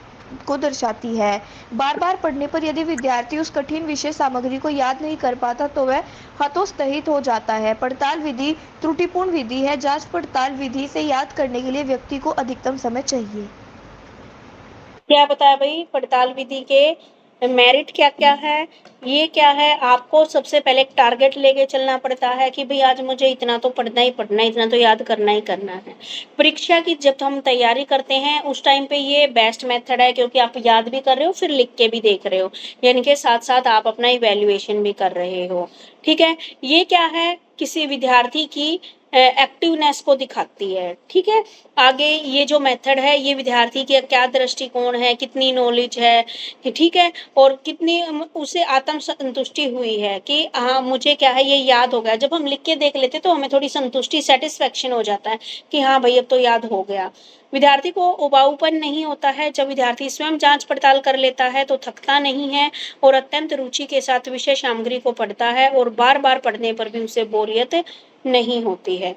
को दर्शाती है। बार बार पढ़ने पर यदि विद्यार्थी उस कठिन विषय सामग्री को याद नहीं कर पाता तो वह हतोत्साहित हो जाता है। पड़ताल विधि त्रुटिपूर्ण विधि है। जांच पड़ताल विधि से याद करने के लिए व्यक्ति को अधिकतम समय चाहिए। क्या बताया भाई पड़ताल विधि के मेरिट क्या क्या है, ये क्या है आपको सबसे पहले एक टारगेट लेके चलना पड़ता है कि भाई आज मुझे इतना तो पढ़ना ही पढ़ना है, इतना तो याद करना ही करना है। परीक्षा की जब हम तैयारी करते हैं उस टाइम पे ये बेस्ट मेथड है क्योंकि आप याद भी कर रहे हो फिर लिख के भी देख रहे हो, यानी कि साथ साथ आप अपना इवेल्युएशन भी कर रहे हो, ठीक है। ये क्या है किसी विद्यार्थी की एक्टिवनेस को दिखाती है, ठीक है। आगे ये जो मेथड है ये विद्यार्थी की क्या दृष्टिकोण है, कितनी नॉलेज है, ठीक है, और कितनी उसे आत्म संतुष्टि हुई है कि हाँ मुझे क्या है ये याद हो गया। जब हम लिख के देख लेते तो हमें थोड़ी संतुष्टि सेटिस्फेक्शन हो जाता है कि हाँ भाई अब तो याद हो गया। विद्यार्थी को उबाऊपन नहीं होता है। जब विद्यार्थी स्वयं जांच पड़ताल कर लेता है तो थकता नहीं है और अत्यंत रुचि के साथ विषय सामग्री को पढ़ता है और बार बार पढ़ने पर भी उसे बोरियत नहीं होती है,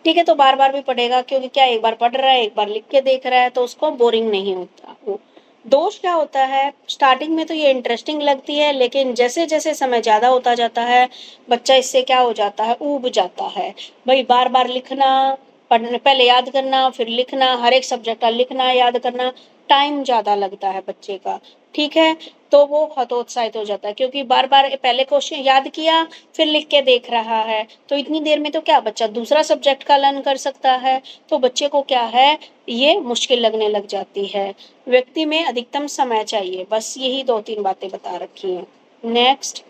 ठीक है। तो बार बार भी पढ़ेगा क्योंकि क्या एक बार पढ़ रहा है एक बार लिख के देख रहा है तो उसको बोरिंग नहीं होता वो। दोष क्या होता है, स्टार्टिंग में तो ये इंटरेस्टिंग लगती है लेकिन जैसे जैसे समय ज्यादा होता जाता है बच्चा इससे क्या हो जाता है ऊब जाता है। भाई बार बार लिखना, पढ़ने पहले याद करना फिर लिखना, हर एक सब्जेक्ट का लिखना याद करना, टाइम ज्यादा लगता है बच्चे का, ठीक है। तो वो हतोत्साहित हो जाता है क्योंकि बार बार पहले क्वेश्चन याद किया फिर लिख के देख रहा है तो इतनी देर में तो क्या बच्चा दूसरा सब्जेक्ट का लर्न कर सकता है, तो बच्चे को क्या है ये मुश्किल लगने लग जाती है। व्यक्ति में अधिकतम समय चाहिए, बस यही 2-3 बातें बता रखी हैं। नेक्स्ट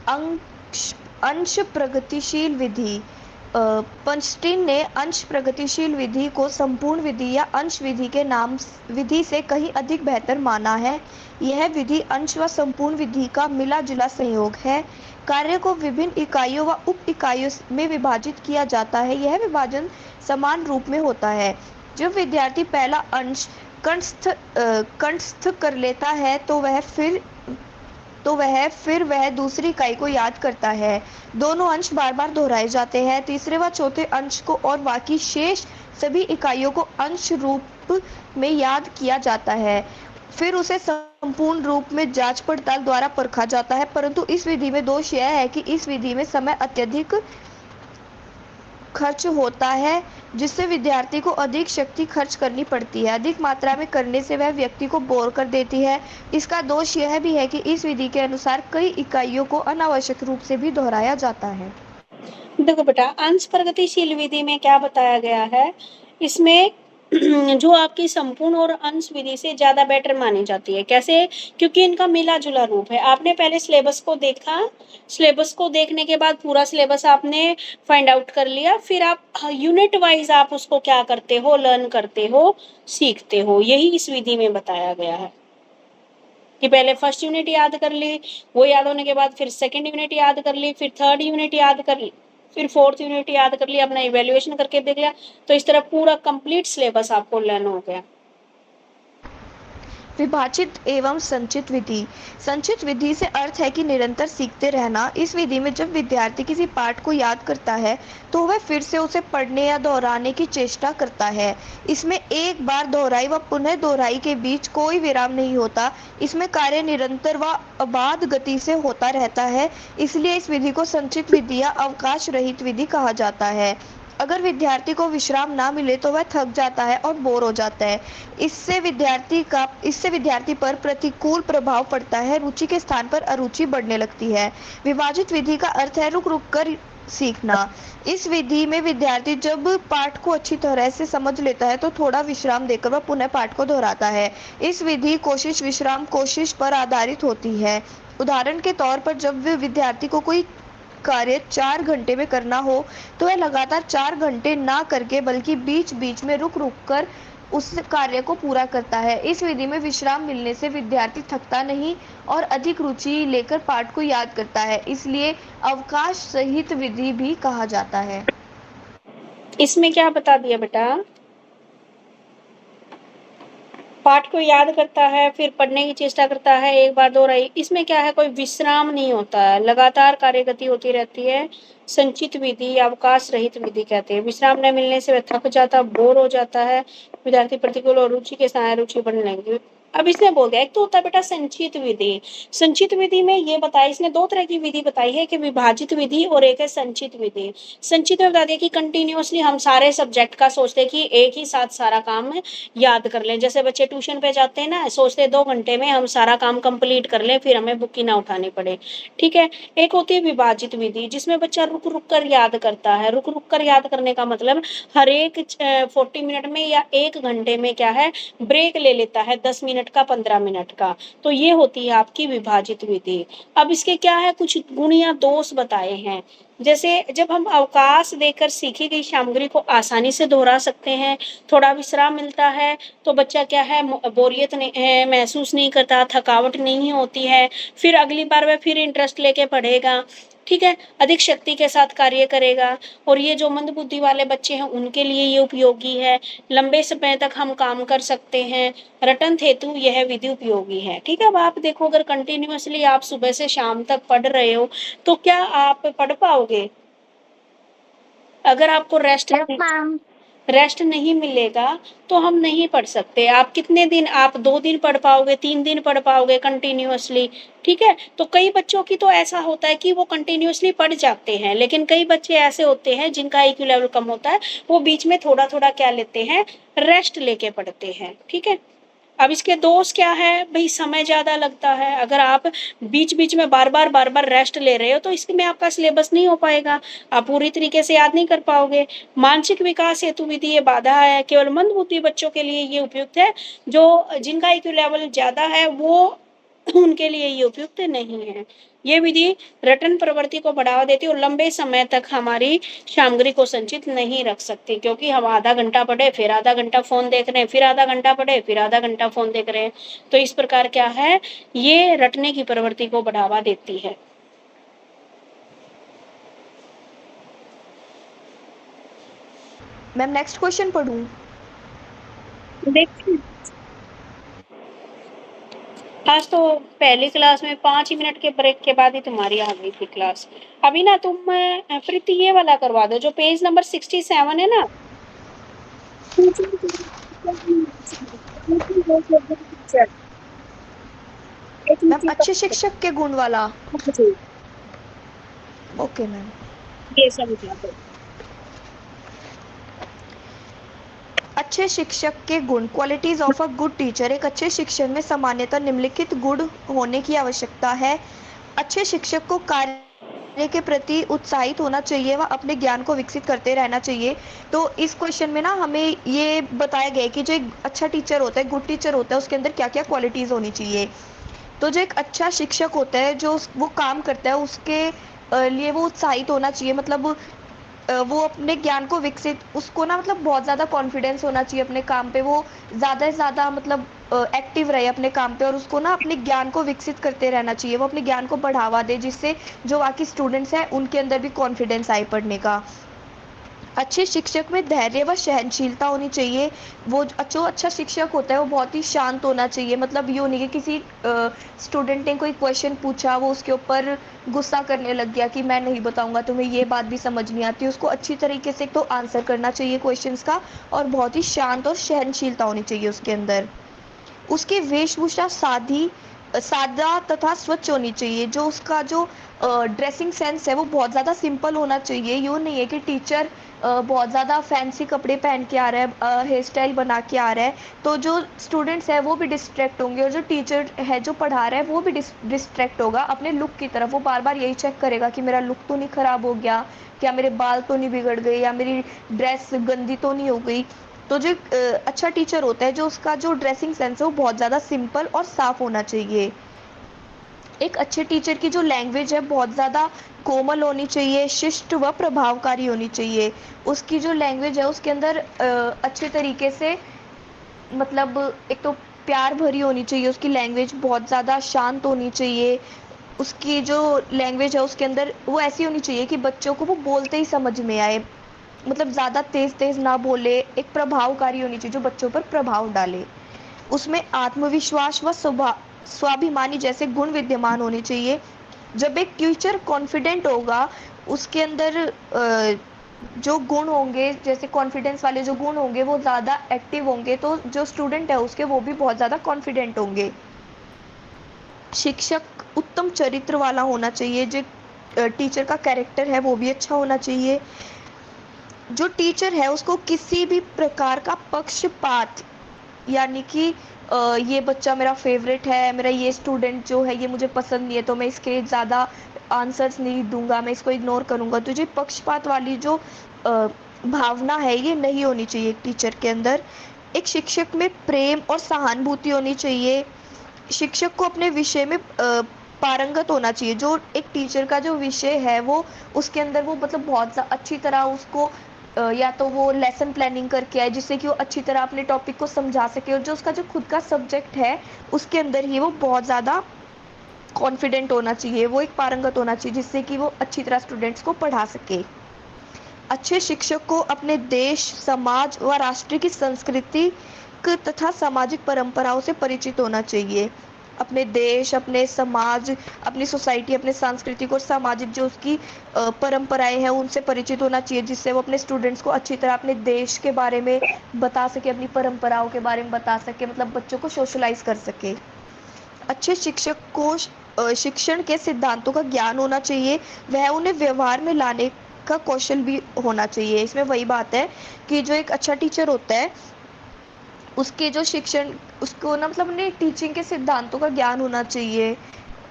अंश अंश प्रगतिशील विधि। पंचटीन ने अंश प्रगतिशील विधि को संपूर्ण विधि या अंश विधि के नाम विधि से कहीं अधिक बेहतर माना है। यह विधि अंश व संपूर्ण विधि का मिला जुला संयोग है। कार्य को विभिन्न इकाइयों व उप इकाइयों में विभाजित किया जाता है। यह विभाजन समान रूप में होता है। जब विद्यार्थी पहला अंश कंठस्थ कर लेता है तो वह दूसरी इकाई को याद करता है। दोनों अंश बार बार दोहराए जाते हैं। तीसरे व चौथे अंश को और बाकी शेष सभी इकाइयों को अंश रूप में याद किया जाता है। फिर उसे संपूर्ण रूप में जांच पड़ताल द्वारा परखा जाता है, परंतु इस विधि में दोष यह है कि इस विधि में समय अत्यधिक खर्च होता है, जिससे विद्यार्थी को अधिक शक्ति खर्च करनी पड़ती है। अधिक मात्रा में करने से वह व्यक्ति को बोर कर देती है। इसका दोष यह भी है कि इस विधि के अनुसार कई इकाइयों को अनावश्यक रूप से भी दोहराया जाता है। देखो बेटा, अंश प्रगतिशील विधि में क्या बताया गया है, इसमें जो आपकी संपूर्ण और अंश विधि से ज्यादा बेटर मानी जाती है। कैसे? क्योंकि इनका मिला जुला रूप है। आपने पहले सिलेबस को देखा, सिलेबस को देखने के बाद पूरा सिलेबस आपने फाइंड आउट कर लिया, फिर आप यूनिट वाइज आप उसको क्या करते हो, लर्न करते हो, सीखते हो। यही इस विधि में बताया गया है कि पहले फर्स्ट यूनिट याद कर ली, वो याद होने के बाद फिर सेकंड यूनिट याद कर ली, फिर थर्ड यूनिट याद कर ली, फिर फोर्थ यूनिट याद कर लिया, अपना इवेल्युएशन करके देख लिया। तो इस तरह पूरा कंप्लीट सिलेबस आपको लर्न हो गया। विभाजित एवं संचित विधि। संचित विधि से अर्थ है कि निरंतर सीखते रहना। इस विधि में जब विद्यार्थी किसी पाठ को याद करता है तो वह फिर से उसे पढ़ने या दोहराने की चेष्टा करता है। इसमें एक बार दोहराई व पुनः दोहराई के बीच कोई विराम नहीं होता। इसमें कार्य निरंतर व अबाध गति से होता रहता है, इसलिए इस विधि को संचित विधि या अवकाश रहित विधि कहा जाता है। अगर विद्यार्थी को विश्राम ना मिले तो वह थक जाता है और बोर हो जाता है। इससे विद्यार्थी पर प्रतिकूल प्रभाव पड़ता है। रुचि के स्थान पर अरुचि बढ़ने लगती है। विभाजित विधि का अर्थ है रुक रुक कर सीखना। इस विधि में विद्यार्थी जब पाठ को अच्छी तरह से समझ लेता है तो थोड़ा विश्राम देकर वह पुनः पाठ को दोहराता है। इस विधि कोशिश विश्राम कोशिश पर आधारित होती है। उदाहरण के तौर पर जब विद्यार्थी को कोई कार्य 4 घंटे में करना हो तो वह लगातार 4 घंटे ना करके बल्कि बीच बीच में रुक रुक कर उस कार्य को पूरा करता है। इस विधि में विश्राम मिलने से विद्यार्थी थकता नहीं और अधिक रुचि लेकर पाठ को याद करता है, इसलिए अवकाश सहित विधि भी कहा जाता है। इसमें क्या बता दिया बेटा, पाठ को याद करता है, फिर पढ़ने की चेष्टा करता है, एक बार दोहराई। इसमें क्या है, कोई विश्राम नहीं होता है, लगातार कार्यगति होती रहती है। संचित विधि अवकाश रहित विधि कहते हैं। विश्राम न मिलने से वह थक जाता, बोर हो जाता है, विद्यार्थी प्रतिकूल और रुचि के साथ रुचि बढ़ने लगती। अब इसने बोल दिया, एक तो होता है बेटा संचित विधि। संचित विधि में ये बताया, इसने दो तरह की विधि बताई है कि विभाजित विधि और एक है संचित विधि। संचित में बता दिया कि कंटिन्यूअसली हम सारे सब्जेक्ट का सोचते हैं कि एक ही साथ सारा काम याद कर लें। जैसे बच्चे ट्यूशन पे जाते हैं ना, सोचते 2 घंटे में हम सारा काम कंप्लीट कर लें, फिर हमें बुक ही ना उठानी पड़े। ठीक है। एक होती है विभाजित विधि, जिसमें बच्चा रुक रुक कर याद करता है। रुक रुक कर याद करने का मतलब हर एक 40 मिनट में या 1 घंटे में क्या है, ब्रेक ले लेता है, 10 मिनट का, 15 मिनट का। तो ये होती है आपकी विभाजित विधि। अब इसके क्या है, कुछ गुण या दोष बताए हैं। जैसे जब हम अवकाश देकर सीखी गई सामग्री को आसानी से दोहरा सकते हैं, थोड़ा विश्राम मिलता है तो बच्चा क्या है, बोरियत महसूस नहीं करता, थकावट नहीं होती है, फिर अगली बार वह फिर इंटरेस्ट लेके पढ़ेगा। ठीक है। अधिक शक्ति के साथ कार्य करेगा। और ये जो मंद बुद्धि वाले बच्चे हैं उनके लिए ये उपयोगी है। लंबे समय तक हम काम कर सकते हैं। रटन हेतु यह विधि उपयोगी है। ठीक है। अब आप देखो, अगर कंटिन्यूअसली आप सुबह से शाम तक पढ़ रहे हो तो क्या आप पढ़ पाओगे? अगर आपको Yes, ma'am. रेस्ट नहीं मिलेगा तो हम नहीं पढ़ सकते। आप कितने दिन, आप 2 दिन पढ़ पाओगे, 3 दिन पढ़ पाओगे कंटिन्यूअसली? ठीक है। तो कई बच्चों की तो ऐसा होता है कि वो कंटिन्यूअसली पढ़ जाते हैं, लेकिन कई बच्चे ऐसे होते हैं जिनका IQ लेवल कम होता है, वो बीच में थोड़ा थोड़ा क्या लेते हैं, रेस्ट लेके पढ़ते हैं। ठीक है। अब इसके दोष क्या है भाई, समय ज्यादा लगता है। अगर आप बीच बीच में बार बार रेस्ट ले रहे हो तो इसमें आपका सिलेबस नहीं हो पाएगा, आप पूरी तरीके से याद नहीं कर पाओगे। मानसिक विकास हेतु विधि ये बाधा है। केवल मंद बुद्धि बच्चों के लिए ये उपयुक्त है, जो जिनका IQ लेवल ज्यादा है वो उनके लिए ये उपयुक्त नहीं है। ये विधि रटन प्रवृत्ति को बढ़ावा देती है और लंबे समय तक हमारी सामग्री को संचित नहीं रख सकती, क्योंकि हम आधा घंटा पढ़े, फिर आधा घंटा फोन देख रहे हैं, फिर आधा घंटा पढ़े, फिर आधा घंटा फोन देख रहे हैं। तो इस प्रकार क्या है, ये रटने की प्रवृत्ति को बढ़ावा देती है। मैम नेक्स्ट क्वेश्चन पढ़ूं? देखिए, आज तो पहली क्लास में 5 ही मिनट के ब्रेक के बाद ही तुम्हारी आ गई थी क्लास। अभी ना तुम प्रीति ये वाला करवा दो, जो पेज नंबर 67 है ना, मैम अच्छे शिक्षक के गुण वाला। जी, ओके मैम। ये सब बता दो। अच्छे शिक्षक के गुण, qualities of a good teacher. एक अच्छे शिक्षक में सामान्यतः निम्नलिखित गुण होने की आवश्यकता है। अच्छे शिक्षक को कार्य के प्रति उत्साहित होना चाहिए व अपने ज्ञान को विकसित करते रहना चाहिए। तो इस क्वेश्चन में ना हमें ये बताया गया है कि जो एक अच्छा टीचर होता है, गुड टीचर होता है, उसके अंदर क्या क्या क्वालिटीज़ होनी चाहिए। तो जो एक अच्छा शिक्षक होता है, जो वो काम करता है, उसके लिए वो उत्साहित होना चाहिए। मतलब वो अपने ज्ञान को विकसित, उसको ना मतलब बहुत ज़्यादा कॉन्फिडेंस होना चाहिए अपने काम पे। वो ज़्यादा से ज़्यादा मतलब एक्टिव रहे अपने काम पे, और उसको ना अपने ज्ञान को विकसित करते रहना चाहिए। वो अपने ज्ञान को बढ़ावा दे, जिससे जो बाकी स्टूडेंट्स हैं उनके अंदर भी कॉन्फिडेंस आए पढ़ने का। अच्छे शिक्षक में धैर्य व सहनशीलता होनी चाहिए। वो जो अच्छा शिक्षक होता है वो बहुत ही शांत होना चाहिए। मतलब ये नहीं कि किसी स्टूडेंट ने कोई क्वेश्चन पूछा, वो उसके ऊपर गुस्सा करने लग गया कि मैं नहीं बताऊंगा, तुम्हें ये बात भी समझ नहीं आती। उसको अच्छी तरीके से तो आंसर करना चाहिए क्वेश्चंस का, और बहुत ही शांत और सहनशीलता होनी चाहिए उसके अंदर। उसकी वेशभूषा सादा तथा स्वच्छ होनी चाहिए। जो उसका जो ड्रेसिंग सेंस है वो बहुत ज़्यादा सिंपल होना चाहिए। यूँ नहीं है कि टीचर बहुत ज़्यादा फैंसी कपड़े पहन के आ रहा है, हेयर स्टाइल बना के आ रहा है, तो जो स्टूडेंट्स हैं वो भी डिस्ट्रैक्ट होंगे, और जो टीचर है जो पढ़ा रहा है वो भी डिस्ट्रैक्ट होगा अपने लुक की तरफ। वो बार बार यही चेक करेगा कि मेरा लुक तो नहीं ख़राब हो गया, क्या मेरे बाल तो नहीं बिगड़ गए, या मेरी ड्रेस गंदी तो नहीं हो गई। तो जो अच्छा टीचर होता है, जो उसका जो ड्रेसिंग सेंस है वो बहुत ज़्यादा सिंपल और साफ होना चाहिए। एक अच्छे टीचर की जो लैंग्वेज है बहुत ज़्यादा कोमल होनी चाहिए, शिष्ट व प्रभावकारी होनी चाहिए। उसकी जो लैंग्वेज है उसके अंदर अच्छे तरीके से, मतलब एक तो प्यार भरी होनी चाहिए उसकी लैंग्वेज, बहुत ज़्यादा शांत होनी चाहिए। उसकी जो लैंग्वेज है उसके अंदर वो ऐसी होनी चाहिए कि बच्चों को वो बोलते ही समझ में आए। मतलब ज़्यादा तेज़ तेज़ ना बोले, एक प्रभावकारी होनी चाहिए जो बच्चों पर प्रभाव डाले। उसमें आत्मविश्वास व स्वाभिमानी जैसे गुण विद्यमान होने चाहिए। जब एक टीचर कॉन्फिडेंट होगा, उसके अंदर जो गुण होंगे, जैसे कॉन्फिडेंस वाले जो गुण होंगे वो ज़्यादा एक्टिव होंगे, तो जो स्टूडेंट है उसके वो भी बहुत ज़्यादा कॉन्फिडेंट होंगे। शिक्षक उत्तम चरित्र वाला होना चाहिए। जो टीचर का कैरेक्टर है वो भी अच्छा होना चाहिए। जो टीचर है उसको किसी भी प्रकार का पक्षपात, यानी कि ये बच्चा मेरा फेवरेट है, मेरा ये स्टूडेंट जो है ये मुझे पसंद नहीं है तो मैं इसके ज़्यादा आंसर्स नहीं दूंगा, मैं इसको इग्नोर करूंगा। तो जो पक्षपात वाली जो भावना है ये नहीं होनी चाहिए एक टीचर के अंदर। एक शिक्षक में प्रेम और सहानुभूति होनी चाहिए। शिक्षक को अपने विषय में पारंगत होना चाहिए। जो एक टीचर का जो विषय है वो उसके अंदर वो मतलब बहुत अच्छी तरह उसको या तो वो लेसन प्लानिंग करके आए जिससे कि वो अच्छी तरह अपने टॉपिक को समझा सके, और जो उसका जो खुद का सब्जेक्ट है उसके अंदर ही वो बहुत ज़्यादा कॉन्फिडेंट होना चाहिए, वो एक पारंगत होना चाहिए जिससे कि वो अच्छी तरह स्टूडेंट्स को पढ़ा सके। अच्छे शिक्षक को अपने देश, समाज व राष्ट्र की सांस्कृतिक तथा सामाजिक परंपराओं से परिचित होना चाहिए। अपने देश, अपने समाज, अपनी सोसाइटी, अपने सांस्कृतिक और सामाजिक जो उसकी परंपराएं हैं उनसे परिचित होना चाहिए, जिससे वो अपने स्टूडेंट्स को अच्छी तरह अपने देश के बारे में बता सके, अपनी परंपराओं के बारे में बता सके, मतलब बच्चों को सोशलाइज कर सके। अच्छे शिक्षक को शिक्षण के सिद्धांतों का ज्ञान होना चाहिए। वह उन्हें व्यवहार में लाने का कौशल भी होना चाहिए। इसमें वही बात है कि जो एक अच्छा टीचर होता है उसके जो शिक्षण, उसको ना मतलब अपने टीचिंग के सिद्धांतों का ज्ञान होना चाहिए।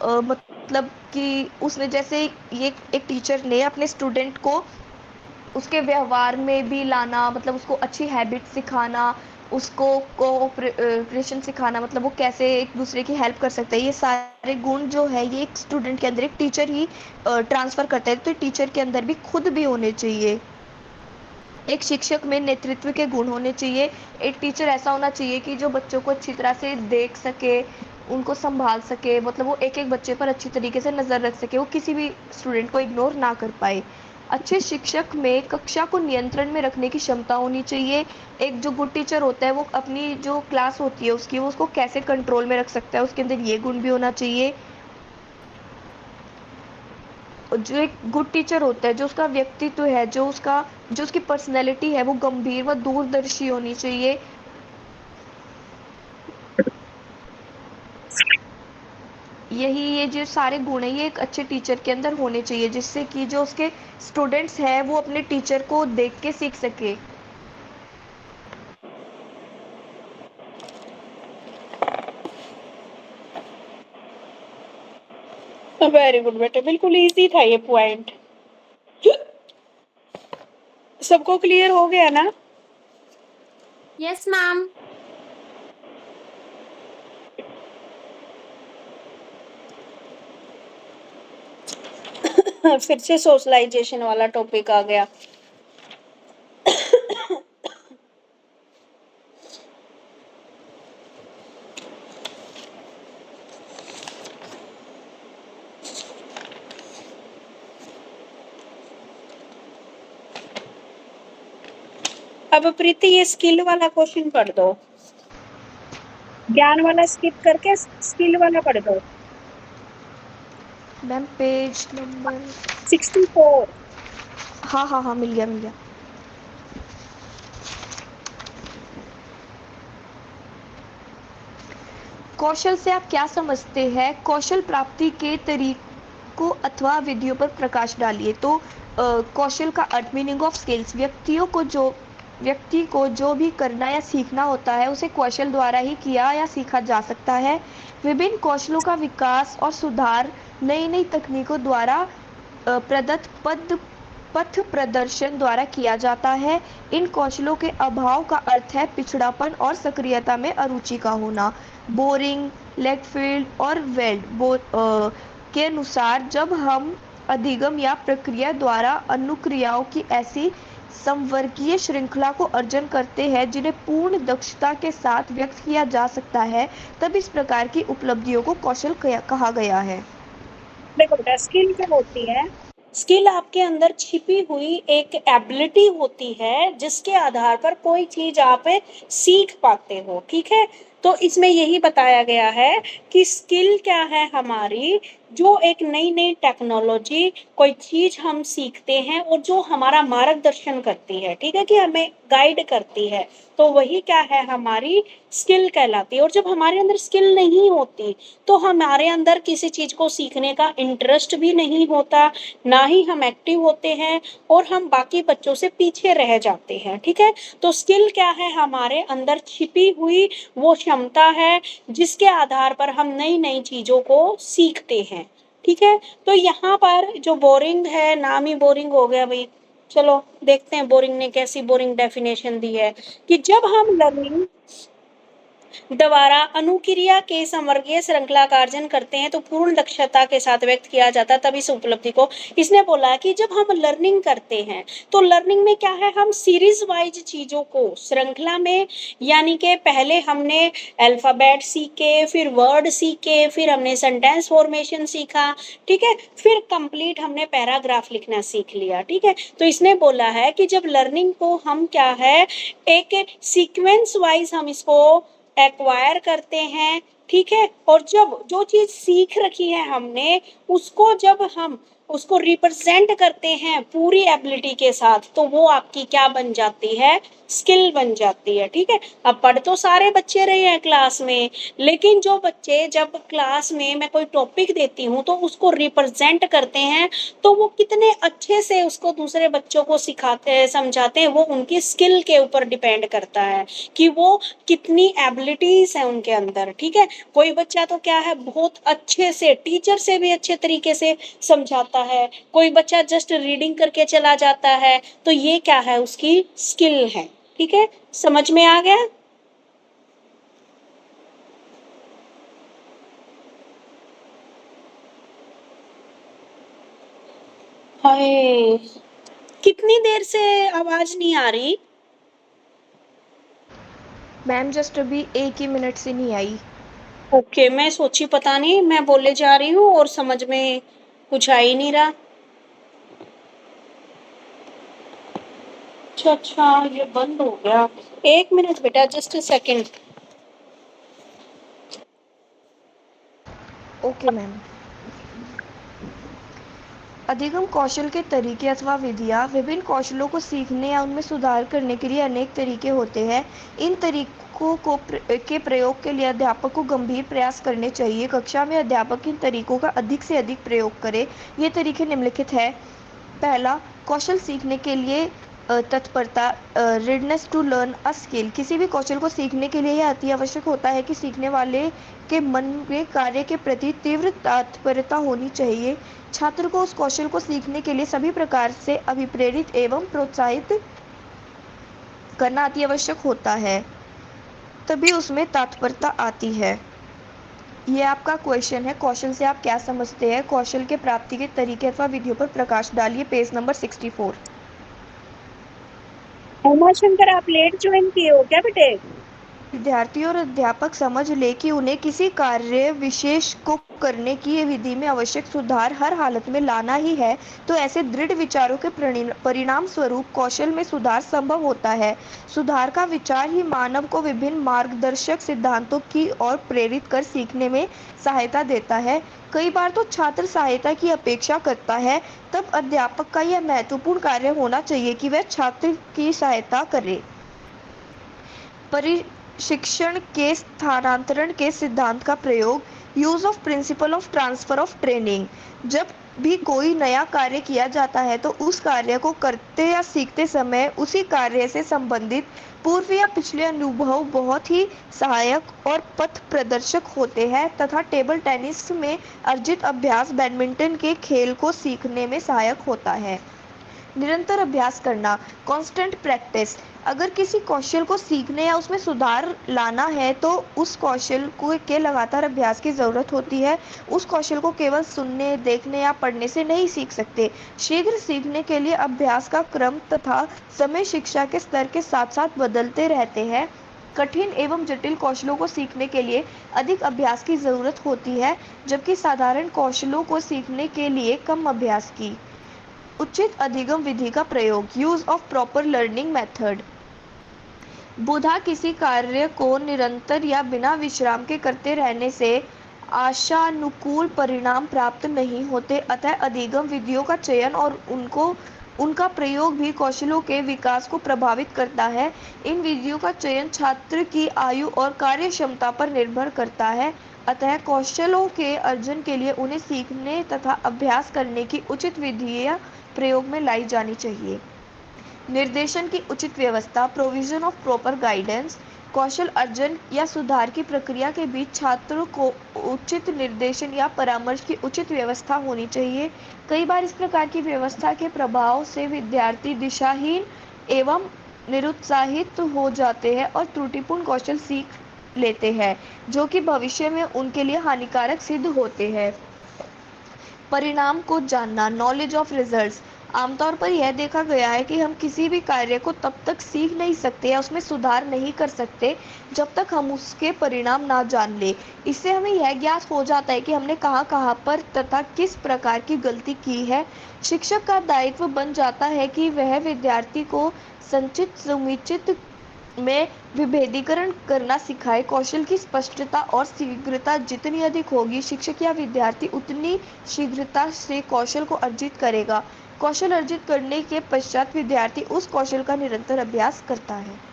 मतलब कि उसने जैसे ये एक टीचर ने अपने स्टूडेंट को उसके व्यवहार में भी लाना, मतलब उसको अच्छी हैबिट सिखाना, उसको कोऑपरेशन सिखाना, मतलब वो कैसे एक दूसरे की हेल्प कर सकते हैं। ये सारे गुण जो है ये एक स्टूडेंट के अंदर एक टीचर ही ट्रांसफ़र करता है, तो टीचर के अंदर भी खुद भी होने चाहिए। एक शिक्षक में नेतृत्व के गुण होने चाहिए। एक टीचर ऐसा होना चाहिए कि जो बच्चों को अच्छी तरह से देख सके, उनको संभाल सके, मतलब वो एक एक बच्चे पर अच्छी तरीके से नज़र रख सके, वो किसी भी स्टूडेंट को इग्नोर ना कर पाए। अच्छे शिक्षक में कक्षा को नियंत्रण में रखने की क्षमता होनी चाहिए। एक जो गुड टीचर होता है वो अपनी जो क्लास होती है उसकी वो उसको कैसे कंट्रोल में रख सकता है, उसके अंदर ये गुण भी होना चाहिए। जो एक गुड टीचर होता है, जो उसका व्यक्तित्व है, जो उसकी पर्सनैलिटी है वो गंभीर व दूरदर्शी होनी चाहिए। ये जो सारे गुण है ये एक अच्छे टीचर के अंदर होने चाहिए, जिससे कि जो उसके स्टूडेंट्स हैं वो अपने टीचर को देख के सीख सके। वेरी गुड बेटे, बिल्कुल इजी था ये पॉइंट। सबको क्लियर हो गया ना? Yes, ma'am. फिर से सोशलाइजेशन वाला टॉपिक आ गया। अब प्रीति ये स्किल वाला क्वेश्चन पढ़ दो, ज्ञान वाला स्किप करके स्किल वाला पढ़ दो। Ma'am page number 64। हाँ हाँ हाँ, मिल गया। कौशल से आप क्या समझते हैं? कौशल प्राप्ति के तरीकों अथवा विधियों पर प्रकाश डालिए। तो कौशल का अर्थ, मीनिंग ऑफ स्किल्स, व्यक्ति को जो भी करना या सीखना होता है उसे कौशल द्वारा ही किया या सीखा जा सकता है। विभिन्न कौशलों का विकास और सुधार नई नई तकनीकों द्वारा प्रदत्त पथ प्रदर्शन द्वारा किया जाता है। इन कौशलों के अभाव का अर्थ है पिछड़ापन और सक्रियता में अरुचि का होना। बोरिंग, लेटफील्ड और के अनुसार जब हम अधिगम या प्रक्रिया द्वारा अनुक्रियाओं की ऐसी संवर्गीय श्रृंखला को अर्जन करते हैं जिन्हें पूर्ण दक्षता के साथ व्यक्त किया जा सकता है, तब इस प्रकार की उपलब्धियों को कौशल कहा गया है। देखो बेटा, स्किल क्या होती है? स्किल आपके अंदर छिपी हुई एक एबिलिटी होती है जिसके आधार पर कोई चीज आप सीख पाते हो, ठीक है? तो इसमें यही बताया गया है कि स्किल क्या है हमारी, जो एक नई नई टेक्नोलॉजी, कोई चीज हम सीखते हैं और जो हमारा मार्गदर्शन करती है, ठीक है, कि हमें गाइड करती है, तो वही क्या है हमारी स्किल कहलाती है। और जब हमारे अंदर स्किल नहीं होती तो हमारे अंदर किसी चीज को सीखने का इंटरेस्ट भी नहीं होता, ना ही हम एक्टिव होते हैं और हम बाकी बच्चों से पीछे रह जाते हैं, ठीक है? तो स्किल क्या है? हमारे अंदर छिपी हुई वो क्षमता है जिसके आधार पर हम नई नई चीजों को सीखते हैं, ठीक है? तो यहाँ पर जो बोरिंग है, नाम ही बोरिंग हो गया भाई। चलो देखते हैं बोरिंग ने कैसी बोरिंग डेफिनेशन दी है, कि जब हम लर्निंग द्वारा अनुक्रिया के समवर्गीय श्रृंखला का अर्जन करते हैं तो पूर्ण दक्षता के साथ व्यक्त किया जाता है, तब इस उपलब्धि को इसने बोला कि जब हम लर्निंग करते हैं तो लर्निंग में क्या है, हम सीरीज वाइज चीजों को श्रृंखला में, यानी कि पहले हमने अल्फाबेट सीखे, फिर वर्ड सीखे, फिर हमने सेंटेंस फॉर्मेशन सीखा, ठीक है, फिर कंप्लीट हमने पैराग्राफ लिखना सीख लिया, ठीक है? तो इसने बोला है कि जब लर्निंग को हम क्या है, एक सीक्वेंस वाइज हम इसको एक्वायर करते हैं, ठीक है? और जब जो चीज सीख रखी है हमने, उसको जब हम उसको रिप्रेजेंट करते हैं पूरी एबिलिटी के साथ, तो वो आपकी क्या बन जाती है, स्किल बन जाती है, ठीक है? अब पढ़ तो सारे बच्चे रहे हैं क्लास में, लेकिन जो बच्चे जब क्लास में मैं कोई टॉपिक देती हूँ तो उसको रिप्रेजेंट करते हैं, तो वो कितने अच्छे से उसको दूसरे बच्चों को सिखाते हैं, समझाते हैं, वो उनकी स्किल के ऊपर डिपेंड करता है कि वो कितनी एबिलिटीज है उनके अंदर, ठीक है? कोई बच्चा तो क्या है, बहुत अच्छे से टीचर से भी अच्छे तरीके से समझाता है, कोई बच्चा जस्ट रीडिंग करके चला जाता है, तो ये क्या है, उसकी स्किल है, ठीक है? समझ में आ गया? हाय, कितनी देर से आवाज नहीं आ रही? मैम जस्ट अभी 1 ही मिनट से नहीं आई। ओके, मैं सोची पता नहीं मैं बोले जा रही हूँ और समझ में कुछ आ ही नहीं रहा। अच्छा, ये बंद हो गया। 1 मिनट बेटा, just a second. Okay ma'am. अधिगम कौशल के तरीके अथवा विधियाँ विभिन्न कौशलों को सीखने या उनमें सुधार करने के लिए अनेक तरीके होते हैं। इन तरीकों के प्रयोग के लिए अध्यापक को गंभीर प्रयास करने चाहिए। कक्षा में अध्यापक इन तरीकों का अधिक से अधिक प्रयोग करे। ये तरीके निम्नलिखित है। पहला, कौशल सीखने के लिए तत्परता, readiness to learn a skill. किसी भी कौशल को सीखने के लिए यह अति आवश्यक होता है कि सीखने वाले के मन में कार्य के प्रति तीव्र तत्परता होनी चाहिए। छात्र को उस कौशल को सीखने के लिए सभी प्रकार से अभिप्रेरित एवं प्रोत्साहित करना अति आवश्यक होता है, तभी उसमें तत्परता आती है। ये आपका क्वेश्चन है, कौशल से आप क्या समझते हैं? कौशल के प्राप्ति के तरीके अथवा विधियों पर प्रकाश डालिए, पेज नंबर 64। उमाशंकर, आप लेट ज्वाइन किए हो क्या बेटे? विद्यार्थी और अध्यापक समझ ले कि उन्हें किसी कार्य विशेष को करने की विधि में आवश्यक सुधार हर हालत में लाना ही है, तो ऐसे दृढ़ विचारों के परिणाम स्वरूप कौशल में सुधार संभव होता है। सुधार का विचार ही मानव को विभिन्न मार्गदर्शक सिद्धांतों की ओर प्रेरित कर सीखने में सहायता देता है। कई बार तो छात्र सहायता की अपेक्षा करता है, तब अध्यापक का यह महत्वपूर्ण कार्य होना चाहिए कि वह छात्र की सहायता करे। शिक्षण के स्थानांतरण के सिद्धांत का प्रयोग, use of principle of transfer of training. जब भी कोई नया कार्य किया जाता है तो उस कार्य को करते या सीखते समय उसी कार्य से संबंधित पूर्व या पिछले अनुभव बहुत ही सहायक और पथ प्रदर्शक होते हैं तथा टेबल टेनिस में अर्जित अभ्यास बैडमिंटन के खेल को सीखने में सहायक होता है। निरंतर अभ्यास करना, कांस्टेंट प्रैक्टिस। अगर किसी कौशल को सीखने या उसमें सुधार लाना है तो उस कौशल को के लगातार अभ्यास की ज़रूरत होती है। उस कौशल को केवल सुनने, देखने या पढ़ने से नहीं सीख सकते। शीघ्र सीखने के लिए अभ्यास का क्रम तथा समय शिक्षा के स्तर के साथ साथ बदलते रहते हैं। कठिन एवं जटिल कौशलों को सीखने के लिए अधिक अभ्यास की ज़रूरत होती है, जबकि साधारण कौशलों को सीखने के लिए कम अभ्यास की। उचित अधिगम विधि का प्रयोग, use of proper learning method. बुधा किसी कार्य को निरंतर या बिना विश्राम के करते रहने से आशानुकूल परिणाम प्राप्त नहीं होते, अतः अधिगम विधियों का चयन और उनका प्रयोग भी कौशलों के विकास को प्रभावित करता है। इन विधियों का चयन छात्र की आयु और कार्य क्षमता पर निर्भर करता है, अतः कौशलों के अर्जन के लिए उन्हें सीखने तथा अभ्यास करने की उचित विधियां प्रयोग में लाई जानी चाहिए। निर्देशन की उचित व्यवस्था, प्रोविजन ऑफ प्रॉपर गाइडेंस। कौशल अर्जन या सुधार की प्रक्रिया के बीच छात्रों को उचित निर्देशन या परामर्श की उचित व्यवस्था होनी चाहिए। कई बार इस प्रकार की व्यवस्था के प्रभाव से विद्यार्थी दिशाहीन एवं निरुत्साहित हो जाते हैं और त्रुटिपूर्ण कौशल सीख लेते हैं, जो कि भविष्य में उनके लिए हानिकारक सिद्ध होते हैं। परिणाम को जानना, नॉलेज ऑफ रिजल्ट्स। आमतौर पर यह देखा गया है कि हम किसी भी कार्य को तब तक सीख नहीं सकते या उसमें सुधार नहीं कर सकते जब तक हम उसके परिणाम ना जान ले। इससे हमें यह ज्ञात हो जाता है कि हमने कहाँ पर तथा किस प्रकार की गलती की है। शिक्षक का दायित्व बन जाता है कि वह विद्यार्थी को संचित समुचित में विभेदीकरण करना सिखाए। कौशल की स्पष्टता और शीघ्रता जितनी अधिक होगी, शिक्षक या विद्यार्थी उतनी शीघ्रता से कौशल को अर्जित करेगा। कौशल अर्जित करने के पश्चात विद्यार्थी उस कौशल का निरंतर अभ्यास करता है।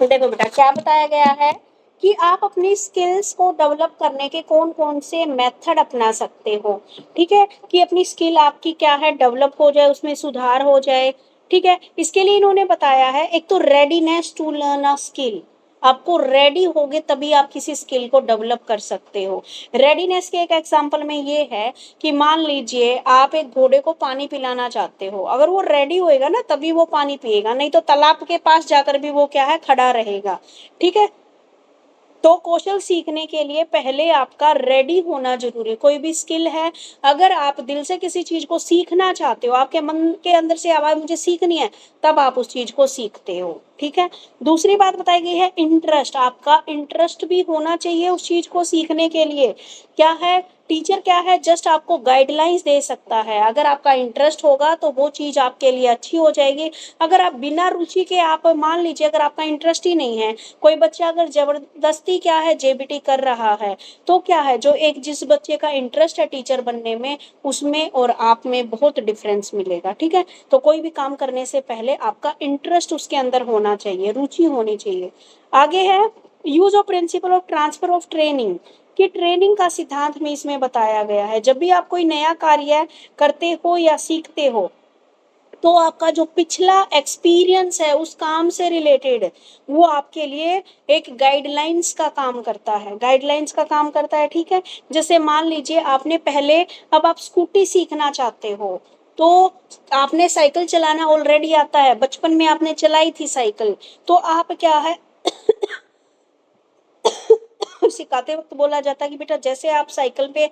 देखो बेटा, क्या बताया गया है कि आप अपनी स्किल्स को डेवलप करने के कौन कौन से मेथड अपना सकते हो। ठीक है, कि अपनी स्किल आपकी क्या है, डेवलप हो जाए, उसमें सुधार हो जाए। ठीक है, इसके लिए इन्होंने बताया है, एक तो readiness to learn a skill. आपको रेडी होगे तभी आप किसी स्किल को डेवलप कर सकते हो। रेडीनेस के एक एग्जांपल में ये है कि मान लीजिए आप एक घोड़े को पानी पिलाना चाहते हो, अगर वो रेडी होएगा ना तभी वो पानी पिएगा, नहीं तो तालाब के पास जाकर भी वो क्या है, खड़ा रहेगा। ठीक है, तो कौशल सीखने के लिए पहले आपका रेडी होना जरूरी है। कोई भी स्किल है, अगर आप दिल से किसी चीज को सीखना चाहते हो, आपके मन के अंदर से आवाज मुझे सीखनी है, तब आप उस चीज को सीखते हो। ठीक है। दूसरी बात बताई गई है इंटरेस्ट, आपका इंटरेस्ट भी होना चाहिए उस चीज को सीखने के लिए। क्या है, टीचर क्या है, जस्ट आपको गाइडलाइंस दे सकता है। अगर आपका इंटरेस्ट होगा तो वो चीज आपके लिए अच्छी हो जाएगी। अगर आप बिना रुचि के, आप मान लीजिए अगर आपका इंटरेस्ट ही नहीं है, कोई बच्चा अगर जबरदस्ती क्या है जेबीटी कर रहा है, तो क्या है, जो एक जिस बच्चे का इंटरेस्ट है टीचर बनने में, उसमें और आप में बहुत डिफरेंस मिलेगा। ठीक है, तो कोई भी काम करने से पहले आपका इंटरेस्ट उसके अंदर होना चाहिए, रुचि होनी चाहिए। आगे है use of principle of transfer of training, कि ट्रेनिंग का सिद्धांत में इसमें बताया गया है। जब भी आप कोई नया कार्य करते हो या सीखते हो, तो आपका जो पिछला एक्सपीरियंस है उस काम से रिलेटेड, वो आपके लिए एक गाइडलाइंस का काम करता है, गाइडलाइंस का काम करता है। ठीक है, जैसे मान लीजिए आपने पहले, अब आप स्कूटी सीखना चाहते हो, तो आपने साइकिल चलाना ऑलरेडी आता है, बचपन में आपने चलाई थी साइकिल, तो आप क्या है सिखाते वक्त बोला जाता है कि बेटा जैसे आप साइकिल पे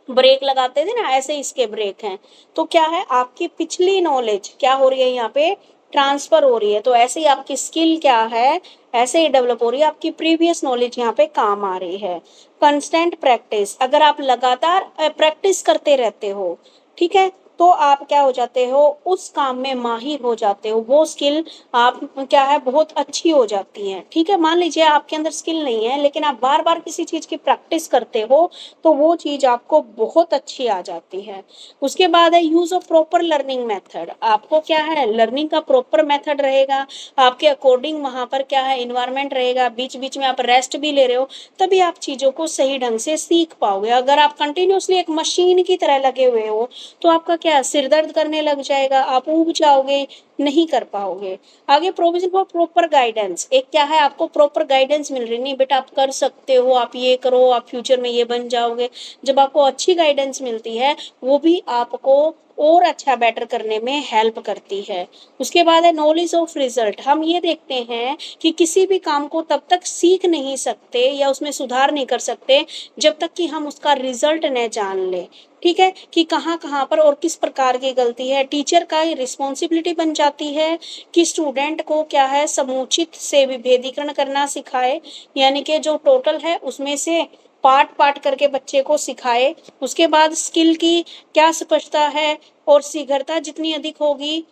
ब्रेक लगाते थे ना, ऐसे इसके ब्रेक हैं। तो क्या है, आपकी पिछली नॉलेज क्या हो रही है यहाँ पे, ट्रांसफर हो रही है। तो ऐसे ही आपकी स्किल क्या है, ऐसे ही डेवलप हो रही है, आपकी प्रीवियस नॉलेज यहाँ पे काम आ रही है। कंस्टेंट प्रैक्टिस, अगर आप लगातार प्रैक्टिस करते रहते हो, ठीक है, तो आप क्या हो जाते हो, उस काम में माहिर हो जाते हो, वो स्किल आप क्या है बहुत अच्छी हो जाती है। ठीक है, मान लीजिए आपके अंदर स्किल नहीं है, लेकिन आप बार बार किसी चीज की प्रैक्टिस करते हो, तो वो चीज आपको बहुत अच्छी आ जाती है। उसके बाद है use of proper learning method, आपको क्या है, लर्निंग का प्रॉपर मेथड रहेगा, आपके अकॉर्डिंग वहां पर क्या है इन्वायरमेंट रहेगा, बीच बीच में आप रेस्ट भी ले रहे हो, तभी आप चीजों को सही ढंग से सीख पाओगे। अगर आप कंटिन्यूअसली एक मशीन की तरह लगे हुए हो, तो आपका क्या सिर दर्द करने लग जाएगा, आप ऊब जाओगे, नहीं कर पाओगे। आगे प्रोविजन फॉर प्रॉपर गाइडेंस, एक क्या है, आपको प्रॉपर गाइडेंस मिल रही, नहीं बेटा आप कर सकते हो, आप ये करो, आप फ्यूचर में ये बन जाओगे। जब आपको अच्छी गाइडेंस मिलती है, वो भी आपको और अच्छा बेटर करने में हेल्प करती है। उसके बाद है नॉलेज ऑफ रिजल्ट, हम ये देखते हैं कि किसी भी काम को तब तक सीख नहीं सकते या उसमें सुधार नहीं कर सकते जब तक कि हम उसका रिजल्ट न जान ले। ठीक है, कि कहाँ कहाँ पर और किस प्रकार की गलती है, टीचर का रिस्पॉन्सिबिलिटी बन जाती है कि स्टूडेंट को क्या है समुचित से विभेदीकरण करना सिखाए, यानी कि जो टोटल है उसमें से पार्ट पार्ट करके बच्चे को सिखाए। उसके बाद स्किल की क्या स्पष्टता है और शीघ्रता जितनी अधिक होगी,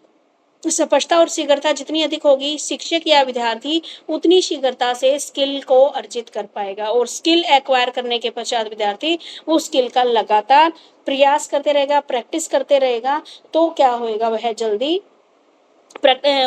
स्पष्टता और शीघ्रता जितनी अधिक होगी, शिक्षक या विद्यार्थी उतनी शीघ्रता से स्किल को अर्जित कर पाएगा। और स्किल एक्वायर करने के पश्चात विद्यार्थी उस स्किल का लगातार प्रयास करते रहेगा, प्रैक्टिस करते रहेगा, तो क्या होएगा, वह जल्दी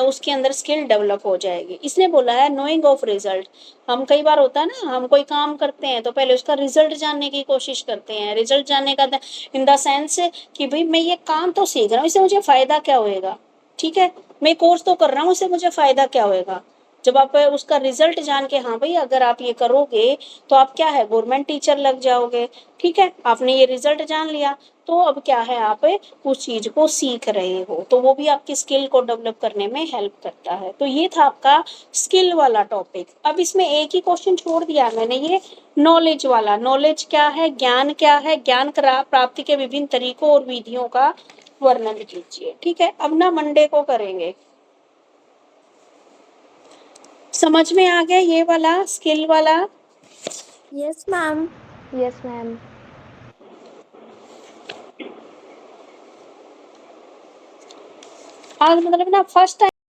उसके अंदर स्किल डेवलप हो जाएगी। इसने बोला है नोइंग ऑफ रिजल्ट, हम कई बार होता है ना, हम कोई काम करते हैं तो पहले उसका रिजल्ट जानने की कोशिश करते हैं। रिजल्ट जानने का इन द सेंस कि भाई मैं ये काम तो सीख रहा हूँ, इससे मुझे फायदा क्या होएगा। ठीक है, मैं कोर्स तो कर रहा हूँ, इससे मुझे फायदा क्या होएगा। जब आप उसका रिजल्ट जान के, हाँ भाई अगर आप ये करोगे तो आप क्या है गवर्नमेंट टीचर लग जाओगे। ठीक है, आपने ये रिजल्ट जान लिया, तो अब क्या है, आप उस चीज को सीख रहे हो, तो वो भी आपकी स्किल को डेवलप करने में हेल्प करता है। तो ये था आपका स्किल वाला टॉपिक। अब इसमें एक ही क्वेश्चन छोड़ दिया है मैंने, ये नॉलेज वाला। नॉलेज क्या है, ज्ञान क्या है, ज्ञान प्राप्ति के विभिन्न तरीकों और विधियों का वर्णन कीजिए। ठीक है, अब ना मंडे को करेंगे। समझ में आ गया ये वाला स्किल वाला? Yes, ma'am. Yes ma'am. आज मतलब ना फर्स्ट